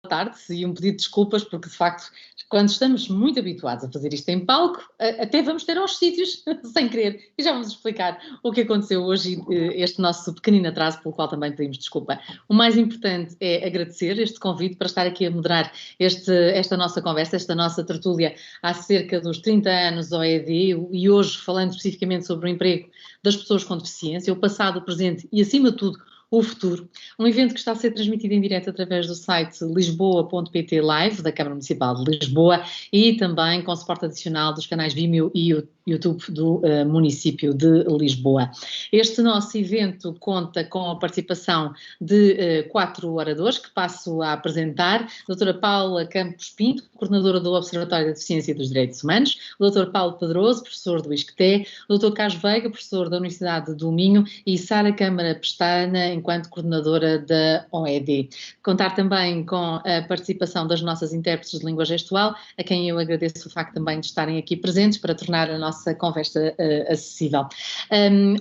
tarde e um pedido de desculpas, porque de facto, quando estamos muito habituados a fazer isto em palco, até vamos ter aos sítios sem querer. E já vamos explicar o que aconteceu hoje e este nosso pequenino atraso, pelo qual também pedimos desculpa. O mais importante é agradecer este convite para estar aqui a moderar esta nossa conversa, esta nossa tertúlia acerca dos 30 anos OED e hoje falando especificamente sobre o emprego das pessoas com deficiência, o passado, o presente e, acima de tudo, o futuro. Um evento que está a ser transmitido em direto através do site lisboa.pt Live, da Câmara Municipal de Lisboa, e também com suporte adicional dos canais Vimeo e YouTube do município de Lisboa. Este nosso evento conta com a participação de 4 oradores, que passo a apresentar. A doutora Paula Campos Pinto, coordenadora do Observatório da Deficiência e dos Direitos Humanos, o doutor Paulo Pedroso, professor do ISCTE, o doutor Carlos Veiga, professor da Universidade do Minho, e Sara Câmara Pestana, enquanto coordenadora da OED. Contar também com a participação das nossas intérpretes de língua gestual, a quem eu agradeço o facto também de estarem aqui presentes para tornar a nossa conversa acessível.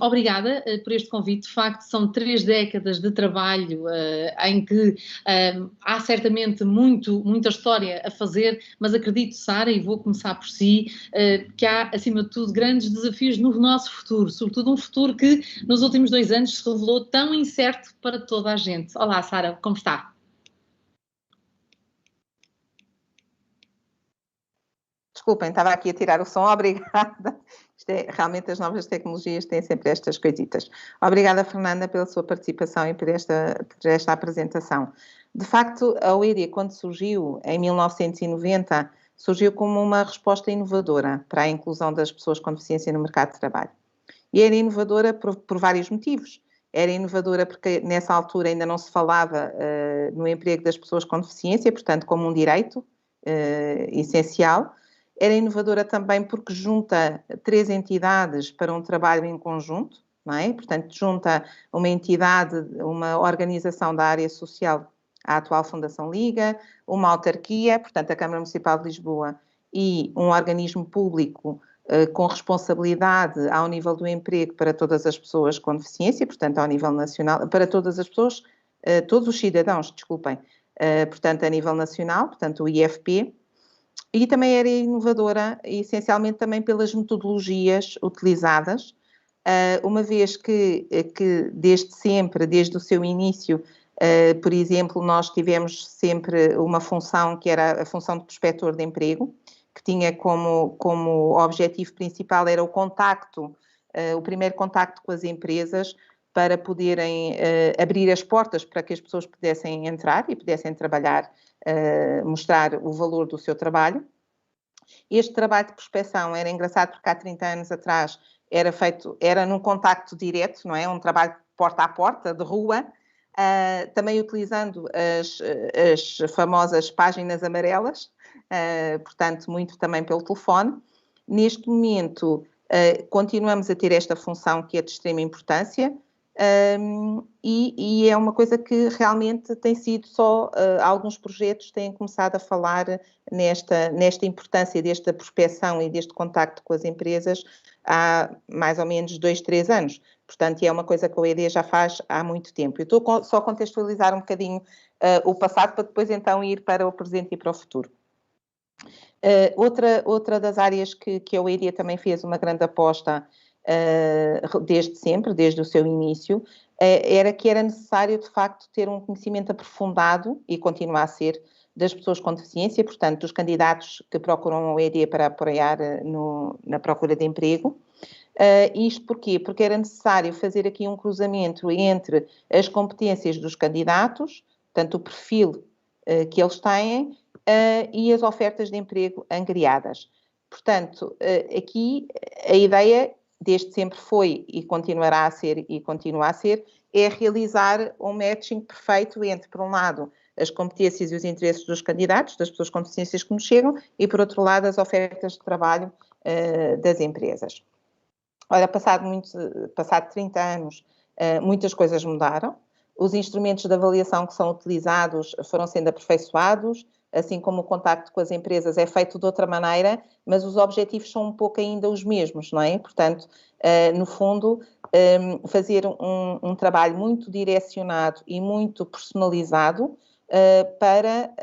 Obrigada por este convite. De facto, são 3 décadas de trabalho em que há certamente muita história a fazer, mas acredito, Sara, e vou começar por si, que há, acima de tudo, grandes desafios no nosso futuro, sobretudo um futuro que nos últimos 2 anos se revelou tão incerto para toda a gente. Olá, Sara, como está? Desculpem, estava aqui a tirar o som, obrigada. Realmente as novas tecnologias têm sempre estas coisitas. Obrigada, Fernanda, pela sua participação e por esta apresentação. De facto, a OED, quando surgiu em 1990, surgiu como uma resposta inovadora para a inclusão das pessoas com deficiência no mercado de trabalho. E era inovadora por vários motivos. Era inovadora porque nessa altura ainda não se falava no emprego das pessoas com deficiência, portanto, como um direito essencial. Era inovadora também porque junta 3 entidades para um trabalho em conjunto, não é? Portanto, junta uma entidade, uma organização da área social, a atual Fundação Liga, uma autarquia, portanto, a Câmara Municipal de Lisboa, e um organismo público com responsabilidade ao nível do emprego para todas as pessoas com deficiência, portanto, ao nível nacional, para todas as pessoas, todos os cidadãos, desculpem, portanto, a nível nacional, portanto, o IFP, e também era inovadora, essencialmente também pelas metodologias utilizadas, uma vez que desde sempre, desde o seu início, por exemplo, nós tivemos sempre uma função que era a função de prospector de emprego, que tinha como objetivo principal era o contacto, o primeiro contacto com as empresas para poderem abrir as portas para que as pessoas pudessem entrar e pudessem trabalhar, mostrar o valor do seu trabalho. Este trabalho de prospecção era engraçado porque há 30 anos atrás era num contacto direto, não é? Um trabalho porta a porta, de rua, também utilizando as famosas páginas amarelas, portanto, muito também pelo telefone. Neste momento, continuamos a ter esta função que é de extrema importância, e é uma coisa que realmente tem sido alguns projetos têm começado a falar nesta importância desta prospecção e deste contacto com as empresas há mais ou menos 2, 3 anos. Portanto, é uma coisa que a OED já faz há muito tempo. Eu estou só a contextualizar um bocadinho o passado para depois então ir para o presente e para o futuro. Outra das áreas que a OED também fez uma grande aposta desde sempre, desde o seu início, era que era necessário, de facto, ter um conhecimento aprofundado, e continua a ser, das pessoas com deficiência, portanto, dos candidatos que procuram a OED para apoiar na procura de emprego. Isto porquê? Porque era necessário fazer aqui um cruzamento entre as competências dos candidatos, portanto, o perfil que eles têm, e as ofertas de emprego angriadas. Portanto, aqui a ideia desde sempre foi e continuará a ser e continua a ser, é realizar um matching perfeito entre, por um lado, as competências e os interesses dos candidatos, das pessoas com deficiências que nos chegam, e, por outro lado, as ofertas de trabalho das empresas. Ora, passado 30 anos, muitas coisas mudaram. Os instrumentos de avaliação que são utilizados foram sendo aperfeiçoados, assim como o contacto com as empresas é feito de outra maneira, mas os objetivos são um pouco ainda os mesmos, não é? Portanto, no fundo, fazer um trabalho muito direcionado e muito personalizado, para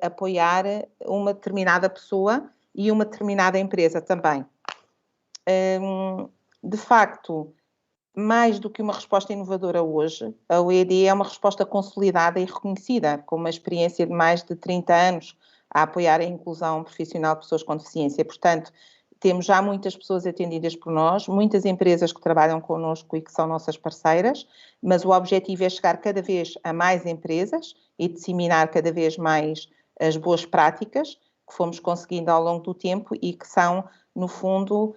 apoiar uma determinada pessoa e uma determinada empresa também. De facto, mais do que uma resposta inovadora hoje, a OED é uma resposta consolidada e reconhecida, com uma experiência de mais de 30 anos a apoiar a inclusão profissional de pessoas com deficiência. Portanto, temos já muitas pessoas atendidas por nós, muitas empresas que trabalham connosco e que são nossas parceiras, mas o objetivo é chegar cada vez a mais empresas e disseminar cada vez mais as boas práticas que fomos conseguindo ao longo do tempo e que são, no fundo,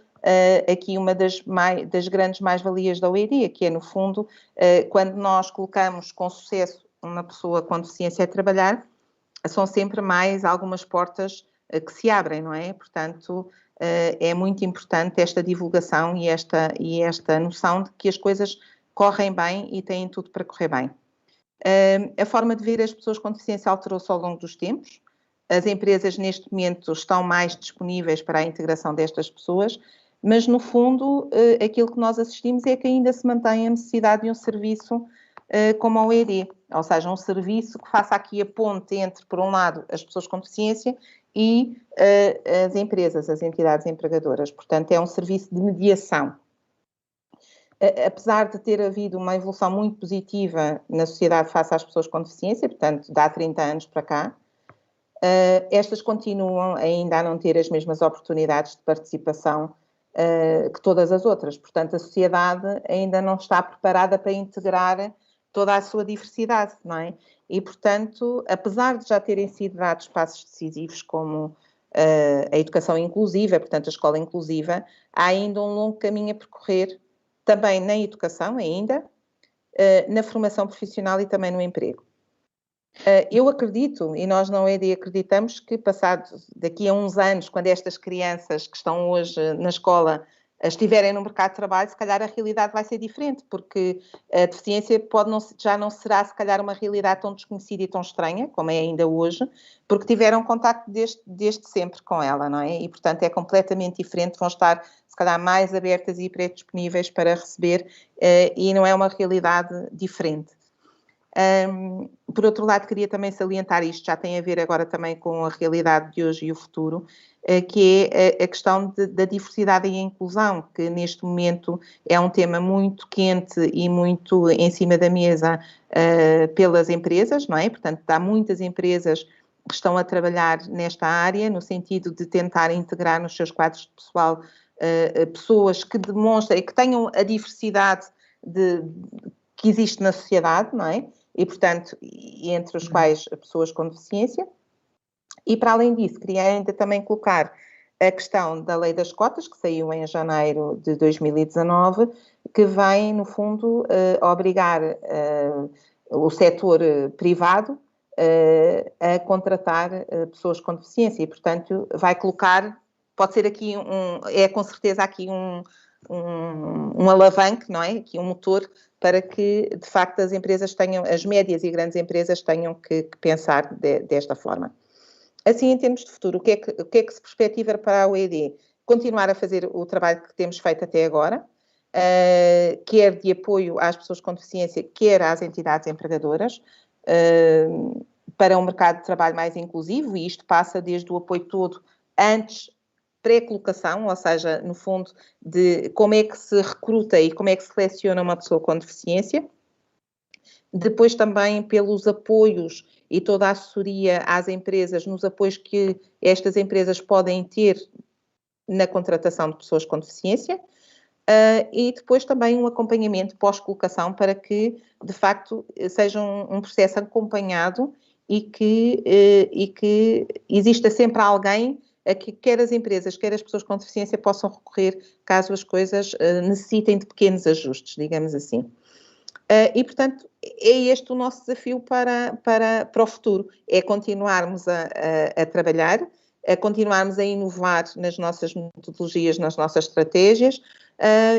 aqui uma das grandes mais-valias da OED, que é, no fundo, quando nós colocamos com sucesso uma pessoa com deficiência a trabalhar, são sempre mais algumas portas que se abrem, não é? Portanto, é muito importante esta divulgação e esta noção de que as coisas correm bem e têm tudo para correr bem. A forma de ver as pessoas com deficiência alterou-se ao longo dos tempos. As empresas, neste momento, estão mais disponíveis para a integração destas pessoas, mas, no fundo, aquilo que nós assistimos é que ainda se mantém a necessidade de um serviço como a OED, ou seja, um serviço que faça aqui a ponte entre, por um lado, as pessoas com deficiência e as empresas, as entidades empregadoras. Portanto, é um serviço de mediação. Apesar de ter havido uma evolução muito positiva na sociedade face às pessoas com deficiência, portanto, de há 30 anos para cá, estas continuam ainda a não ter as mesmas oportunidades de participação que todas as outras. Portanto, a sociedade ainda não está preparada para integrar toda a sua diversidade, não é? E, portanto, apesar de já terem sido dados passos decisivos como a educação inclusiva, portanto, a escola inclusiva, há ainda um longo caminho a percorrer, também na educação ainda, na formação profissional e também no emprego. Eu acredito, e nós na OED acreditamos, que passado daqui a uns anos, quando estas crianças que estão hoje na escola estiverem no mercado de trabalho, se calhar a realidade vai ser diferente, porque a deficiência já não será, se calhar, uma realidade tão desconhecida e tão estranha, como é ainda hoje, porque tiveram contacto desde sempre com ela, não é? E, portanto, é completamente diferente, vão estar, se calhar, mais abertas e predisponíveis para receber, e não é uma realidade diferente. Por outro lado, queria também salientar isto, já tem a ver agora também com a realidade de hoje e o futuro, que é a questão da diversidade e a inclusão, que neste momento é um tema muito quente e muito em cima da mesa pelas empresas, não é? Portanto, há muitas empresas que estão a trabalhar nesta área, no sentido de tentar integrar nos seus quadros de pessoal pessoas que demonstrem, que tenham a diversidade que existe na sociedade, não é? E, portanto, entre os quais pessoas com deficiência. E, para além disso, queria ainda também colocar a questão da lei das cotas, que saiu em janeiro de 2019, que vem, no fundo, obrigar o setor privado a contratar pessoas com deficiência. E, portanto, vai colocar, pode ser aqui com certeza aqui um alavanque, não é? Aqui um motor para que, de facto, as empresas tenham, as médias e grandes empresas tenham que pensar desta forma. Assim, em termos de futuro, o que é que se perspectiva para a OED? Continuar a fazer o trabalho que temos feito até agora, quer de apoio às pessoas com deficiência, quer às entidades empregadoras, para um mercado de trabalho mais inclusivo, e isto passa desde o apoio todo antes, pré-colocação, ou seja, no fundo, de como é que se recruta e como é que se seleciona uma pessoa com deficiência. Depois também pelos apoios e toda a assessoria às empresas, nos apoios que estas empresas podem ter na contratação de pessoas com deficiência. E depois também um acompanhamento pós-colocação para que, de facto, seja um processo acompanhado e que exista sempre alguém a que quer as empresas, quer as pessoas com deficiência possam recorrer caso as coisas necessitem de pequenos ajustes, digamos assim. E, portanto, é este o nosso desafio para o futuro, é continuarmos a trabalhar, a continuarmos a inovar nas nossas metodologias, nas nossas estratégias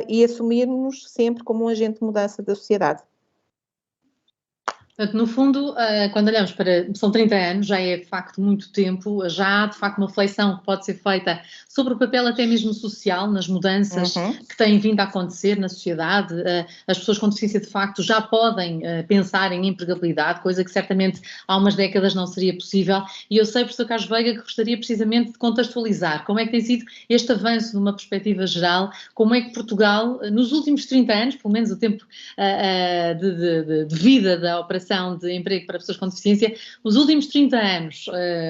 e assumirmos sempre como um agente de mudança da sociedade. Portanto, no fundo, quando olhamos para... São 30 anos, já é de facto muito tempo, já há de facto uma reflexão que pode ser feita sobre o papel até mesmo social, nas mudanças que têm vindo a acontecer na sociedade. As pessoas com deficiência de facto já podem pensar em empregabilidade, coisa que certamente há umas décadas não seria possível. E eu sei, professor Carlos Veiga, que gostaria precisamente de contextualizar como é que tem sido este avanço numa perspectiva geral, como é que Portugal, nos últimos 30 anos, pelo menos o tempo de vida da operação de emprego para pessoas com deficiência, os últimos 30 anos,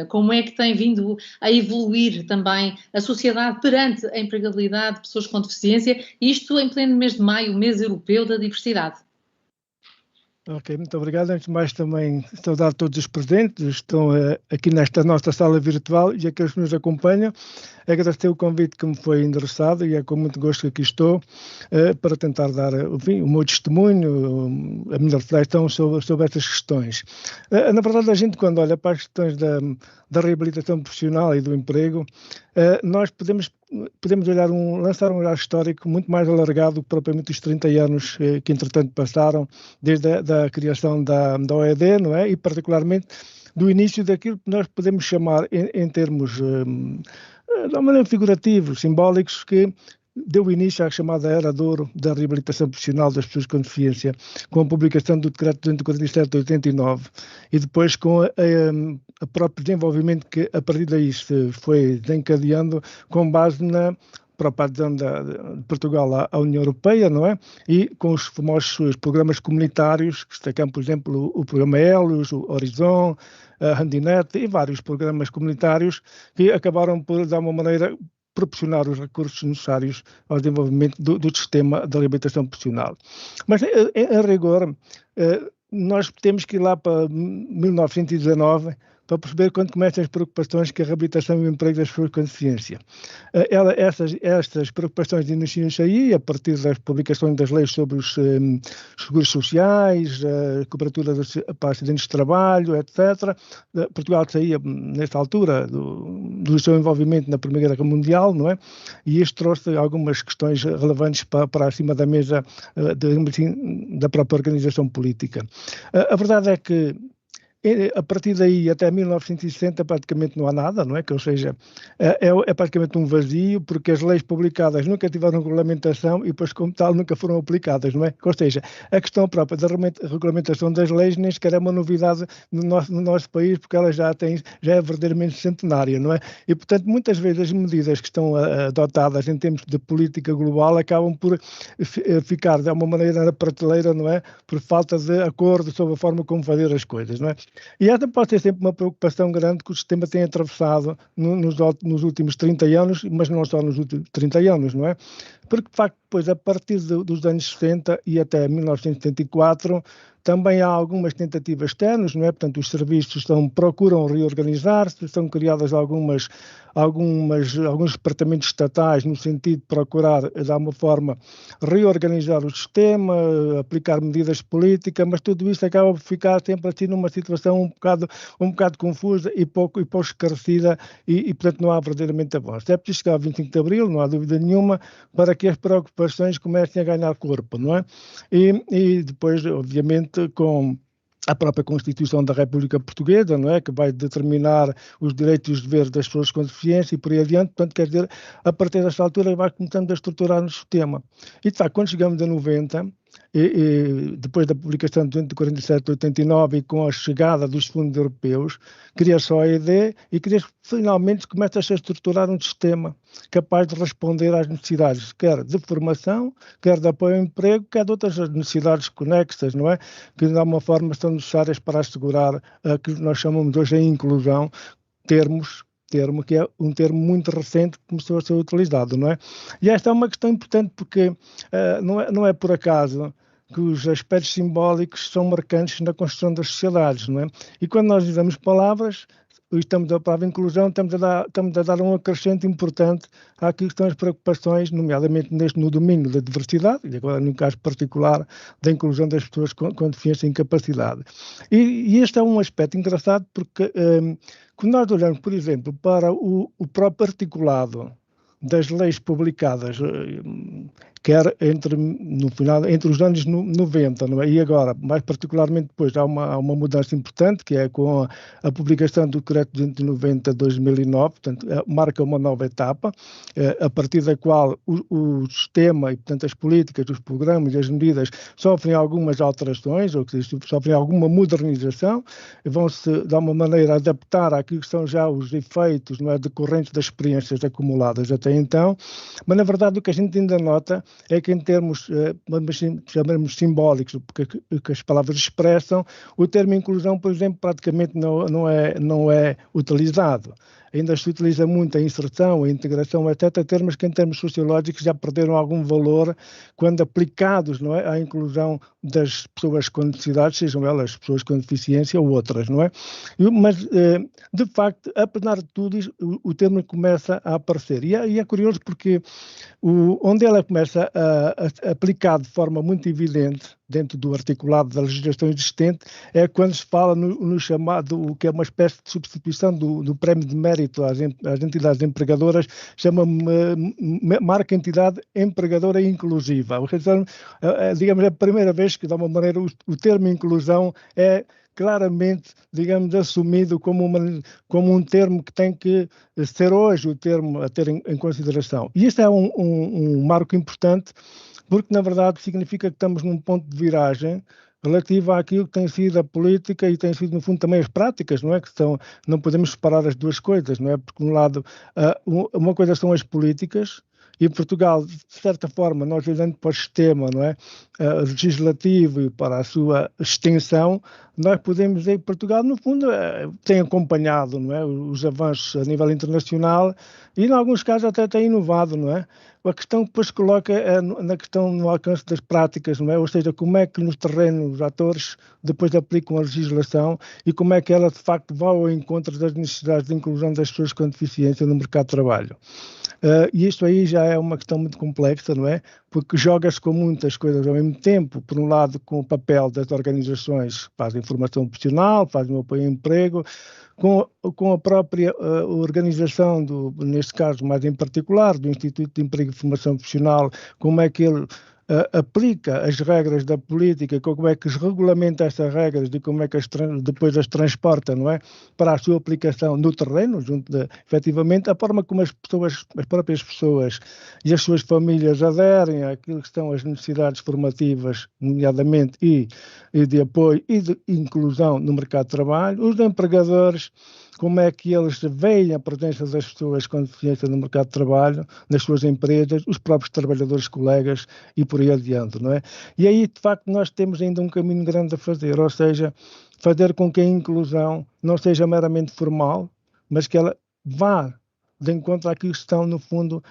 como é que tem vindo a evoluir também a sociedade perante a empregabilidade de pessoas com deficiência, isto em pleno mês de maio, mês europeu da diversidade. Ok, muito obrigado. Antes de mais, também saudar todos os presentes que estão aqui nesta nossa sala virtual e aqueles que nos acompanham. Agradecer o convite que me foi endereçado e é com muito gosto que aqui estou para tentar dar, enfim, o meu testemunho, a minha reflexão sobre estas questões. Na verdade, a gente, quando olha para as questões da reabilitação profissional e do emprego, nós podemos lançar um olhar histórico muito mais alargado do que propriamente os 30 anos que, entretanto, passaram desde a criação da OED, não é? E, particularmente, do início daquilo que nós podemos chamar, em termos, de uma maneira figurativos, simbólicos, que deu início à chamada Era de Ouro da reabilitação profissional das pessoas com deficiência, com a publicação do Decreto 247 de 89 e depois com o próprio desenvolvimento que a partir daí se foi desencadeando com base na própria adesão de Portugal à União Europeia, não é? E com os famosos programas comunitários, que destacam, por exemplo, o programa Helios, o Horizon, a Handinet e vários programas comunitários que acabaram por, de alguma maneira, proporcionar os recursos necessários ao desenvolvimento do sistema de reabilitação profissional. Mas, em rigor, nós temos que ir lá para 1919 para perceber quando começam as preocupações que a reabilitação e o emprego das pessoas com deficiência. Estas preocupações iniciam-se aí, a partir das publicações das leis sobre os seguros sociais, a cobertura para acidentes de trabalho, etc. Portugal saía, nesta altura, do seu envolvimento na Primeira Guerra Mundial, não é? E isto trouxe algumas questões relevantes para acima da mesa da própria organização política. A verdade é que a partir daí até 1960 praticamente não há nada, não é? Que, ou seja, é praticamente um vazio, porque as leis publicadas nunca tiveram regulamentação e depois, como tal, nunca foram aplicadas, não é? Ou seja, a questão própria da regulamentação das leis nem sequer é uma novidade no nosso país, porque ela já é verdadeiramente centenária, não é? E, portanto, muitas vezes as medidas que estão adotadas em termos de política global acabam por ficar, de alguma maneira, na prateleira, não é? Por falta de acordo sobre a forma como fazer as coisas, não é? E esta pode ser sempre uma preocupação grande que o sistema tem atravessado nos últimos 30 anos, mas não só nos últimos 30 anos, não é? Porque, de facto, depois, a partir dos anos 60 e até 1974, também há algumas tentativas externas, não é? Portanto, os serviços procuram reorganizar-se, são criadas alguns departamentos estatais no sentido de procurar, de alguma forma, reorganizar o sistema, aplicar medidas de política, mas tudo isso acaba por ficar sempre assim numa situação um bocado confusa e pouco esclarecida e, portanto, não há verdadeiramente avanço. É preciso chegar ao 25 de Abril, não há dúvida nenhuma, para que as preocupações comecem a ganhar corpo, não é? E depois, obviamente, com a própria Constituição da República Portuguesa, não é? Que vai determinar os direitos e os deveres das pessoas com deficiência e por aí adiante. Portanto, quer dizer, a partir desta altura vai começando a estruturar o sistema. E, tá, quando chegamos a 90, e depois da publicação de 247 de 89 e com a chegada dos fundos europeus, cria-se a OED e finalmente começa-se a estruturar um sistema capaz de responder às necessidades, quer de formação, quer de apoio ao emprego, quer de outras necessidades conexas, não é? Que de alguma forma são necessárias para assegurar aquilo que nós chamamos hoje a inclusão, termo que é um termo muito recente que começou a ser utilizado, não é? E esta é uma questão importante porque não é por acaso que os aspectos simbólicos são marcantes na construção das sociedades, não é? E quando nós usamos palavras, estamos a palavra inclusão, estamos a dar um acrescento importante àquilo que estão as preocupações, nomeadamente no domínio da diversidade, e agora no caso particular da inclusão das pessoas com deficiência e incapacidade. E este é um aspecto engraçado porque quando nós olhamos, por exemplo, para o próprio articulado das leis publicadas quer entre os anos 90, não é? E agora, mais particularmente depois, há uma mudança importante, que é com a publicação do Decreto 290/2009, portanto, marca uma nova etapa, a partir da qual o sistema e, portanto, as políticas, os programas e as medidas sofrem algumas alterações, ou que sofrem alguma modernização, vão-se, de alguma maneira, adaptar àquilo que são já os efeitos, não é, decorrentes das experiências acumuladas até então, mas, na verdade, o que a gente ainda nota é que, em termos, chamamos simbólicos, porque que as palavras expressam, o termo inclusão, por exemplo, praticamente não é utilizado. Ainda se utiliza muito a inserção, a integração, etc., termos que, em termos sociológicos, já perderam algum valor quando aplicados, não é, à inclusão das pessoas com necessidades, sejam elas pessoas com deficiência ou outras, não é? Mas, de facto, apesar de tudo, o termo começa a aparecer. E é curioso porque onde ela começa a aplicar de forma muito evidente, dentro do articulado da legislação existente, é quando se fala no chamado, o que é uma espécie de substituição do prémio de mérito às entidades empregadoras, chama-me marca entidade empregadora inclusiva. Digamos, é a primeira vez que, de alguma maneira, o termo inclusão é claramente, digamos, assumido como um termo que tem que ser hoje o termo a ter em consideração. E isto é um marco importante, porque, na verdade, significa que estamos num ponto de viragem relativo àquilo que tem sido a política e tem sido, no fundo, também as práticas, não é? Não podemos separar as duas coisas, não é? Porque, de um lado, uma coisa são as políticas, e Portugal, de certa forma, nós olhando para o sistema, não é, legislativo e para a sua extensão, nós podemos dizer que Portugal, no fundo, tem acompanhado, não é, os avanços a nível internacional e, em alguns casos, até tem inovado, não é? A questão que depois coloca é na questão no alcance das práticas, não é? Ou seja, como é que nos terrenos os atores depois aplicam a legislação e como é que ela, de facto, vai ao encontro das necessidades de inclusão das pessoas com deficiência no mercado de trabalho. E isto aí já é uma questão muito complexa, não é? Porque joga-se com muitas coisas ao mesmo tempo. Por um lado, com o papel das organizações que fazem formação profissional, fazem o apoio ao emprego, com a própria organização, neste caso mais em particular, do Instituto de Emprego e Formação Profissional, como é que ele aplica as regras da política, como é que regulamenta essas regras e como é que depois as transporta, não é, para a sua aplicação no terreno, efetivamente, a forma como as próprias pessoas e as suas famílias aderem àquilo que são as necessidades formativas, nomeadamente, e de apoio e de inclusão no mercado de trabalho, os empregadores, como é que eles veem a presença das pessoas com deficiência no mercado de trabalho, nas suas empresas, os próprios trabalhadores colegas e por aí adiante, não é? E aí, de facto, nós temos ainda um caminho grande a fazer, ou seja, fazer com que a inclusão não seja meramente formal, mas que ela vá de encontro àquilo que estão, no fundo,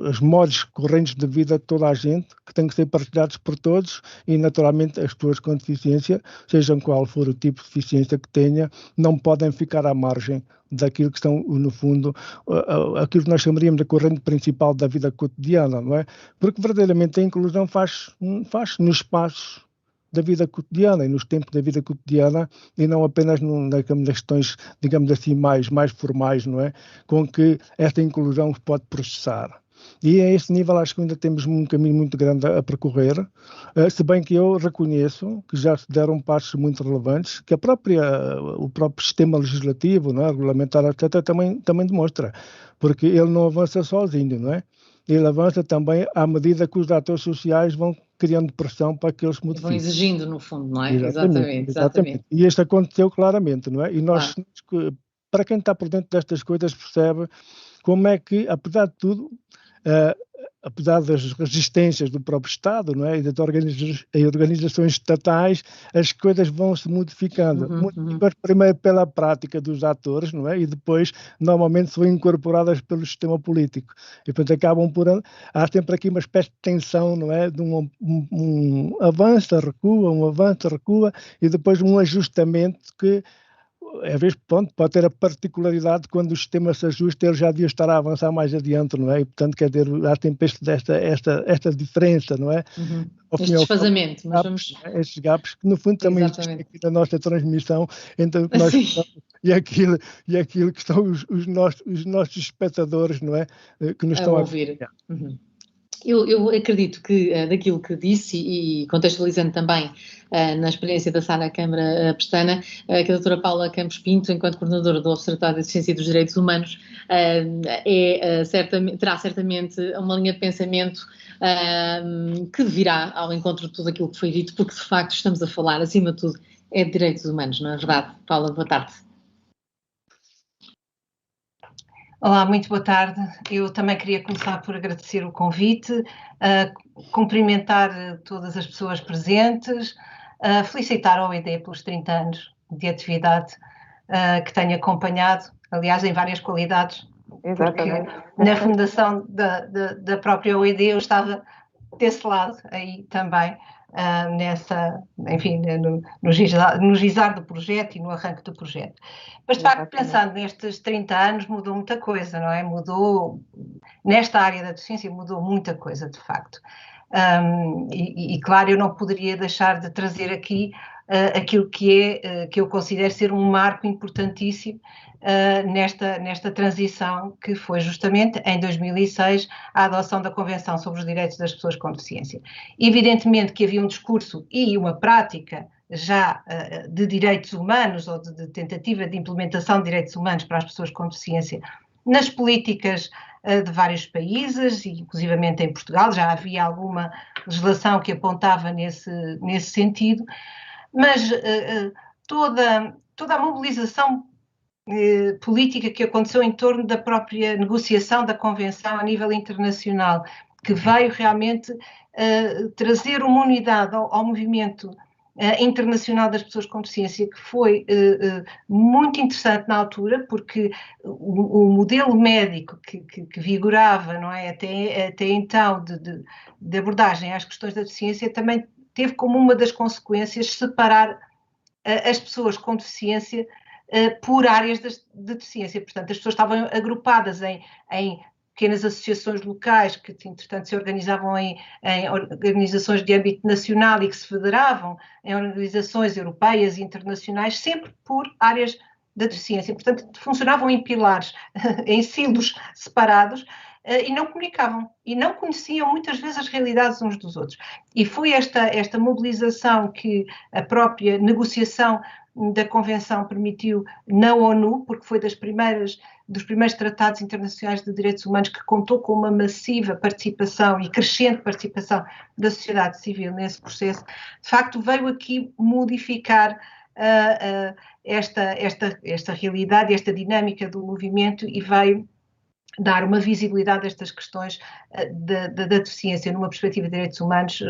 os modos correntes de vida de toda a gente, que têm que ser partilhados por todos e, naturalmente, as pessoas com deficiência, sejam qual for o tipo de deficiência que tenha, não podem ficar à margem daquilo que estão, no fundo, aquilo que nós chamaríamos de corrente principal da vida cotidiana, não é? Porque, verdadeiramente, a inclusão faz nos espaços da vida cotidiana e nos tempos da vida cotidiana e não apenas nas questões, digamos assim, mais formais, não é? Com que esta inclusão se pode processar. E a esse nível acho que ainda temos um caminho muito grande a percorrer, se bem que eu reconheço que já se deram passos muito relevantes, que o próprio sistema legislativo, não é? Regulamentar, etc., também demonstra, porque ele não avança sozinho, não é? Ele avança também à medida que os atores sociais vão criando pressão para que eles se modifiquem. Vão exigindo, no fundo, não é? Exatamente. E isto aconteceu claramente, não é? E nós, para quem está por dentro destas coisas, percebe como é que, apesar de tudo, apesar das resistências do próprio Estado, não é? E das organizações estatais, as coisas vão se modificando. Primeiro pela prática dos atores, não é? E depois, normalmente, são incorporadas pelo sistema político. E, portanto, há sempre aqui uma espécie de tensão, não é? De um avança, recua, e depois um ajustamento que, às vezes, pode ter a particularidade de quando o sistema se ajusta, ele já devia estar a avançar mais adiante, não é? E, portanto, quer dizer, há sempre esta diferença, não é? Este desfazamento. Estes gaps, que no fundo também existem aqui na nossa transmissão entre o que nós e aquilo que estão os nossos espectadores, não é? Que nos estão a ouvir. Eu acredito que daquilo que disse e contextualizando também na experiência da Sara Câmara Pestana, que a doutora Paula Campos Pinto, enquanto coordenadora do Observatório da Deficiência e dos Direitos Humanos, terá certamente uma linha de pensamento que virá ao encontro de tudo aquilo que foi dito, porque de facto estamos a falar, acima de tudo, de direitos humanos, não é verdade? Paula, boa tarde. Olá, muito boa tarde. Eu também queria começar por agradecer o convite, cumprimentar todas as pessoas presentes, felicitar a OED pelos 30 anos de atividade que tenho acompanhado, aliás, em várias qualidades. Exatamente. Na fundação da própria OED eu estava desse lado aí também, enfim, no gizar do projeto e no arranque do projeto. Mas, de facto, pensando nestes 30 anos, mudou muita coisa, não é? Mudou, nesta área da deficiência, mudou muita coisa, de facto. Claro, eu não poderia deixar de trazer aqui aquilo que eu considero ser um marco importantíssimo nesta transição, que foi justamente em 2006 a adoção da Convenção sobre os Direitos das Pessoas com Deficiência. Evidentemente que havia um discurso e uma prática já de direitos humanos ou de tentativa de implementação de direitos humanos para as pessoas com deficiência nas políticas de vários países, inclusivamente em Portugal, já havia alguma legislação que apontava nesse sentido, mas toda a mobilização política que aconteceu em torno da própria negociação da Convenção a nível internacional, que veio realmente trazer uma unidade ao movimento internacional das pessoas com deficiência, que foi muito interessante na altura, porque o modelo médico que vigorava, não é, até então de abordagem às questões da deficiência também teve como uma das consequências separar as pessoas com deficiência por áreas de deficiência. Portanto, as pessoas estavam agrupadas em pequenas associações locais que, entretanto, se organizavam em organizações de âmbito nacional e que se federavam em organizações europeias e internacionais, sempre por áreas da deficiência. Portanto, funcionavam em pilares, em silos separados, e não comunicavam, e não conheciam muitas vezes as realidades uns dos outros. E foi esta mobilização que a própria negociação da Convenção permitiu na ONU, porque foi dos primeiros tratados internacionais de direitos humanos que contou com uma massiva participação e crescente participação da sociedade civil nesse processo, de facto veio aqui modificar esta realidade, esta dinâmica do movimento, e veio dar uma visibilidade a estas questões da deficiência numa perspectiva de direitos humanos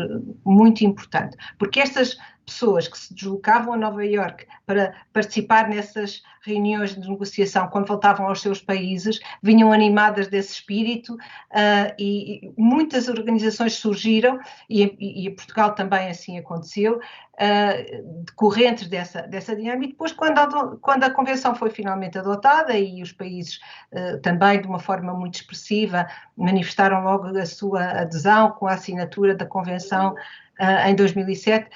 muito importante, porque estas pessoas que se deslocavam a Nova Iorque para participar nessas reuniões de negociação, quando voltavam aos seus países, vinham animadas desse espírito, e muitas organizações surgiram, e Portugal também assim aconteceu, decorrentes dessa dinâmica. E depois, quando a Convenção foi finalmente adotada e os países também, de uma forma muito expressiva, manifestaram logo a sua adesão com a assinatura da Convenção em 2007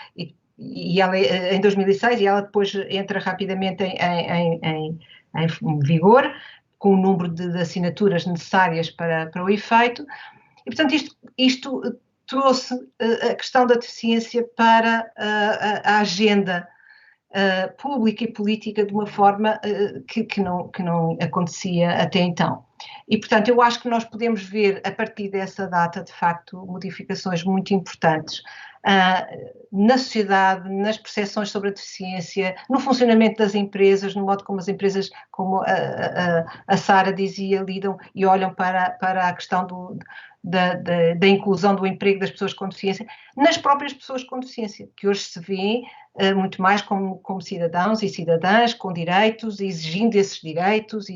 e ela, em 2006, e ela depois entra rapidamente em vigor, com o número de assinaturas necessárias para o efeito. E, portanto, isto trouxe a questão da deficiência para a agenda pública e política de uma forma que não acontecia até então. E, portanto, eu acho que nós podemos ver, a partir dessa data, de facto, modificações muito importantes na sociedade, nas percepções sobre a deficiência, no funcionamento das empresas, no modo como as empresas, como a Sara dizia, lidam e olham para a questão da inclusão do emprego das pessoas com deficiência, nas próprias pessoas com deficiência, que hoje se vê muito mais como cidadãos e cidadãs com direitos, exigindo esses direitos,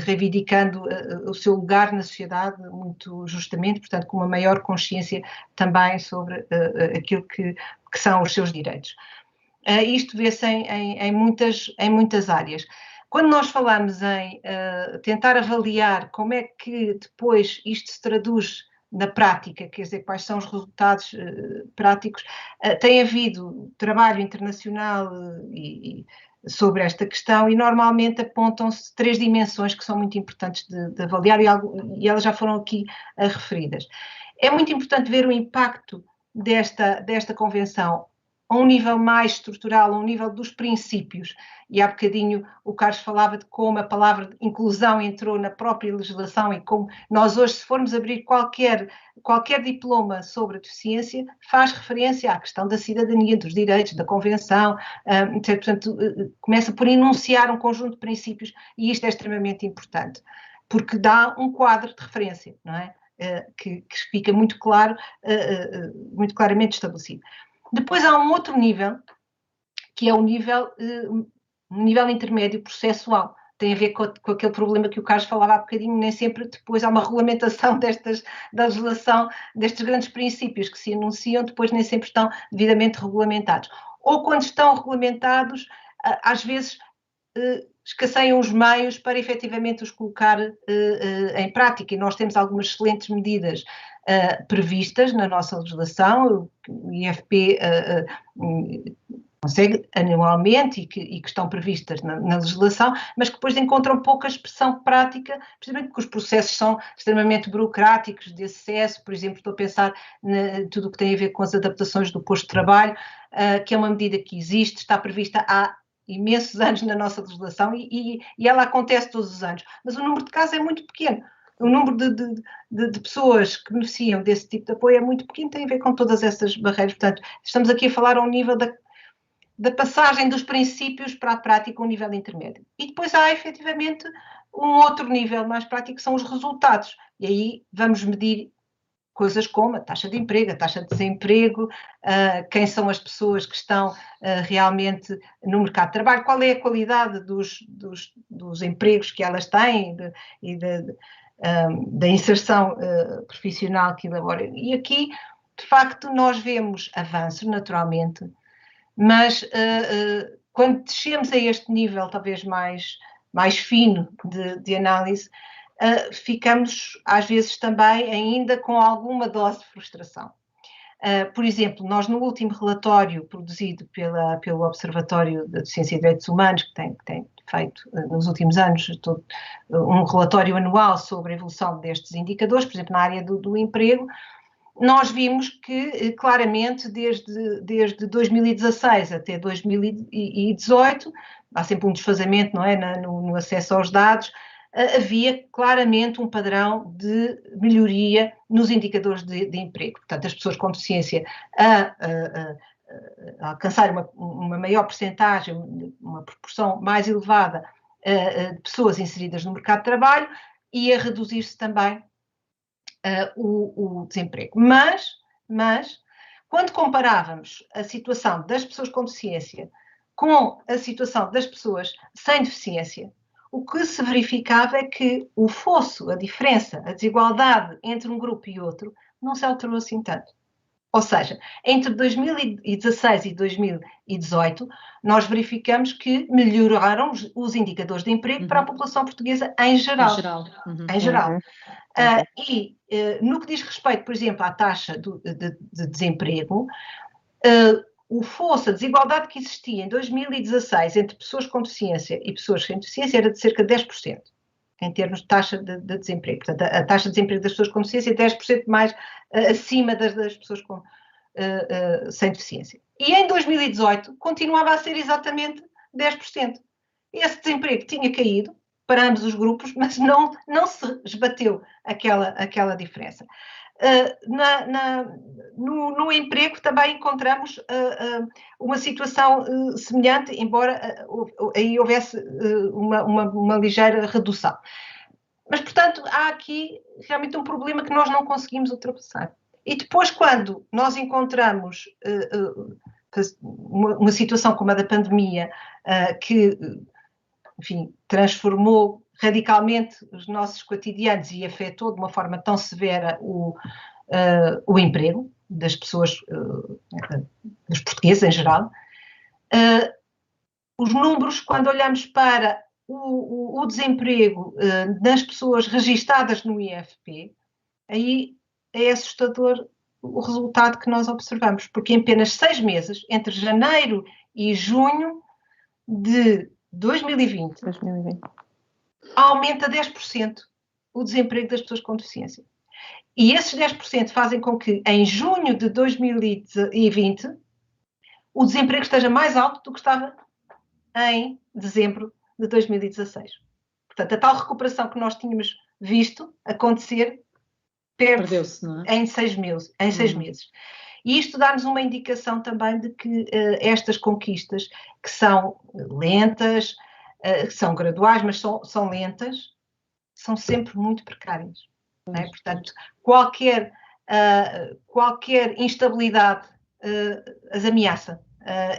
reivindicando o seu lugar na sociedade muito justamente, portanto, com uma maior consciência também sobre aquilo que são os seus direitos. Isto vê-se em muitas áreas. Quando nós falamos em tentar avaliar como é que depois isto se traduz na prática, quer dizer, quais são os resultados práticos, tem havido trabalho internacional sobre esta questão, e normalmente apontam-se 3 dimensões que são muito importantes de avaliar, e elas já foram aqui referidas. É muito importante ver o impacto desta convenção a um nível mais estrutural, a um nível dos princípios, e há bocadinho o Carlos falava de como a palavra inclusão entrou na própria legislação, e como nós hoje, se formos abrir qualquer diploma sobre a deficiência, faz referência à questão da cidadania, dos direitos, da convenção, portanto, começa por enunciar um conjunto de princípios, e isto é extremamente importante, porque dá um quadro de referência, não é? Que fica muito claro, muito claramente estabelecido. Depois há um outro nível, que é um nível intermédio processual. Tem a ver com aquele problema que o Carlos falava há bocadinho, nem sempre depois há uma regulamentação da legislação, destes grandes princípios que se enunciam, depois nem sempre estão devidamente regulamentados. Ou quando estão regulamentados, às vezes escasseiam os meios para efetivamente os colocar em prática, e nós temos algumas excelentes medidas previstas na nossa legislação. O IFP consegue anualmente e que estão previstas na legislação, mas que depois encontram pouca expressão prática, precisamente porque os processos são extremamente burocráticos, de acesso. Por exemplo, estou a pensar em tudo o que tem a ver com as adaptações do posto de trabalho, que é uma medida que existe, está prevista há imensos anos na nossa legislação, e ela acontece todos os anos, mas o número de casos é muito pequeno. O número de pessoas que beneficiam desse tipo de apoio é muito pequeno, tem a ver com todas essas barreiras. Portanto, estamos aqui a falar ao nível da passagem dos princípios para a prática, um nível intermédio. E depois há, efetivamente, um outro nível mais prático, que são os resultados. E aí vamos medir coisas como a taxa de emprego, a taxa de desemprego, quem são as pessoas que estão realmente no mercado de trabalho, qual é a qualidade dos empregos que elas têm e da inserção profissional que elaboram. E aqui, de facto, nós vemos avanços, naturalmente, mas quando descemos a este nível talvez mais fino de análise, ficamos às vezes também ainda com alguma dose de frustração. Por exemplo, nós no último relatório produzido pelo Observatório da Deficiência e Direitos Humanos, que tem feito nos últimos anos um relatório anual sobre a evolução destes indicadores, por exemplo, na área do emprego, nós vimos que, claramente, desde 2016 até 2018, há sempre um desfazamento, não é, no acesso aos dados, havia claramente um padrão de melhoria nos indicadores de emprego. Portanto, as pessoas com deficiência a alcançar uma maior percentagem, uma proporção mais elevada de pessoas inseridas no mercado de trabalho, e a reduzir-se também o desemprego. Mas, quando comparávamos a situação das pessoas com deficiência com a situação das pessoas sem deficiência, o que se verificava é que o fosso, a diferença, a desigualdade entre um grupo e outro não se alterou assim tanto. Ou seja, entre 2016 e 2018, nós verificamos que melhoraram os indicadores de emprego para a população portuguesa em geral. Em geral. E no que diz respeito, por exemplo, à taxa de desemprego, o fosso, a desigualdade que existia em 2016 entre pessoas com deficiência e pessoas sem deficiência era de cerca de 10%, em termos de taxa de desemprego. Portanto, a taxa de desemprego das pessoas com deficiência é 10% mais acima das pessoas sem deficiência. E em 2018 continuava a ser exatamente 10%. Esse desemprego tinha caído para ambos os grupos, mas não se esbateu aquela diferença. No emprego também encontramos uma situação semelhante, embora aí houvesse uma ligeira redução. Mas, portanto, há aqui realmente um problema que nós não conseguimos ultrapassar. E depois, quando nós encontramos uma situação como a da pandemia, que, enfim, transformou radicalmente os nossos cotidianos e afetou de uma forma tão severa o emprego das pessoas, dos portugueses em geral, os números, quando olhamos para o desemprego das pessoas registadas no IFP, aí é assustador o resultado que nós observamos, porque em apenas 6 meses, entre janeiro e junho, de 2020, aumenta 10% o desemprego das pessoas com deficiência. E esses 10% fazem com que, em junho de 2020, o desemprego esteja mais alto do que estava em dezembro de 2016. Portanto, a tal recuperação que nós tínhamos visto acontecer perde-se, não é? em 6 meses. E isto dá-nos uma indicação também de que estas conquistas, que são lentas, que são graduais, mas são lentas, são sempre muito precárias. Não é? Portanto, qualquer instabilidade as ameaça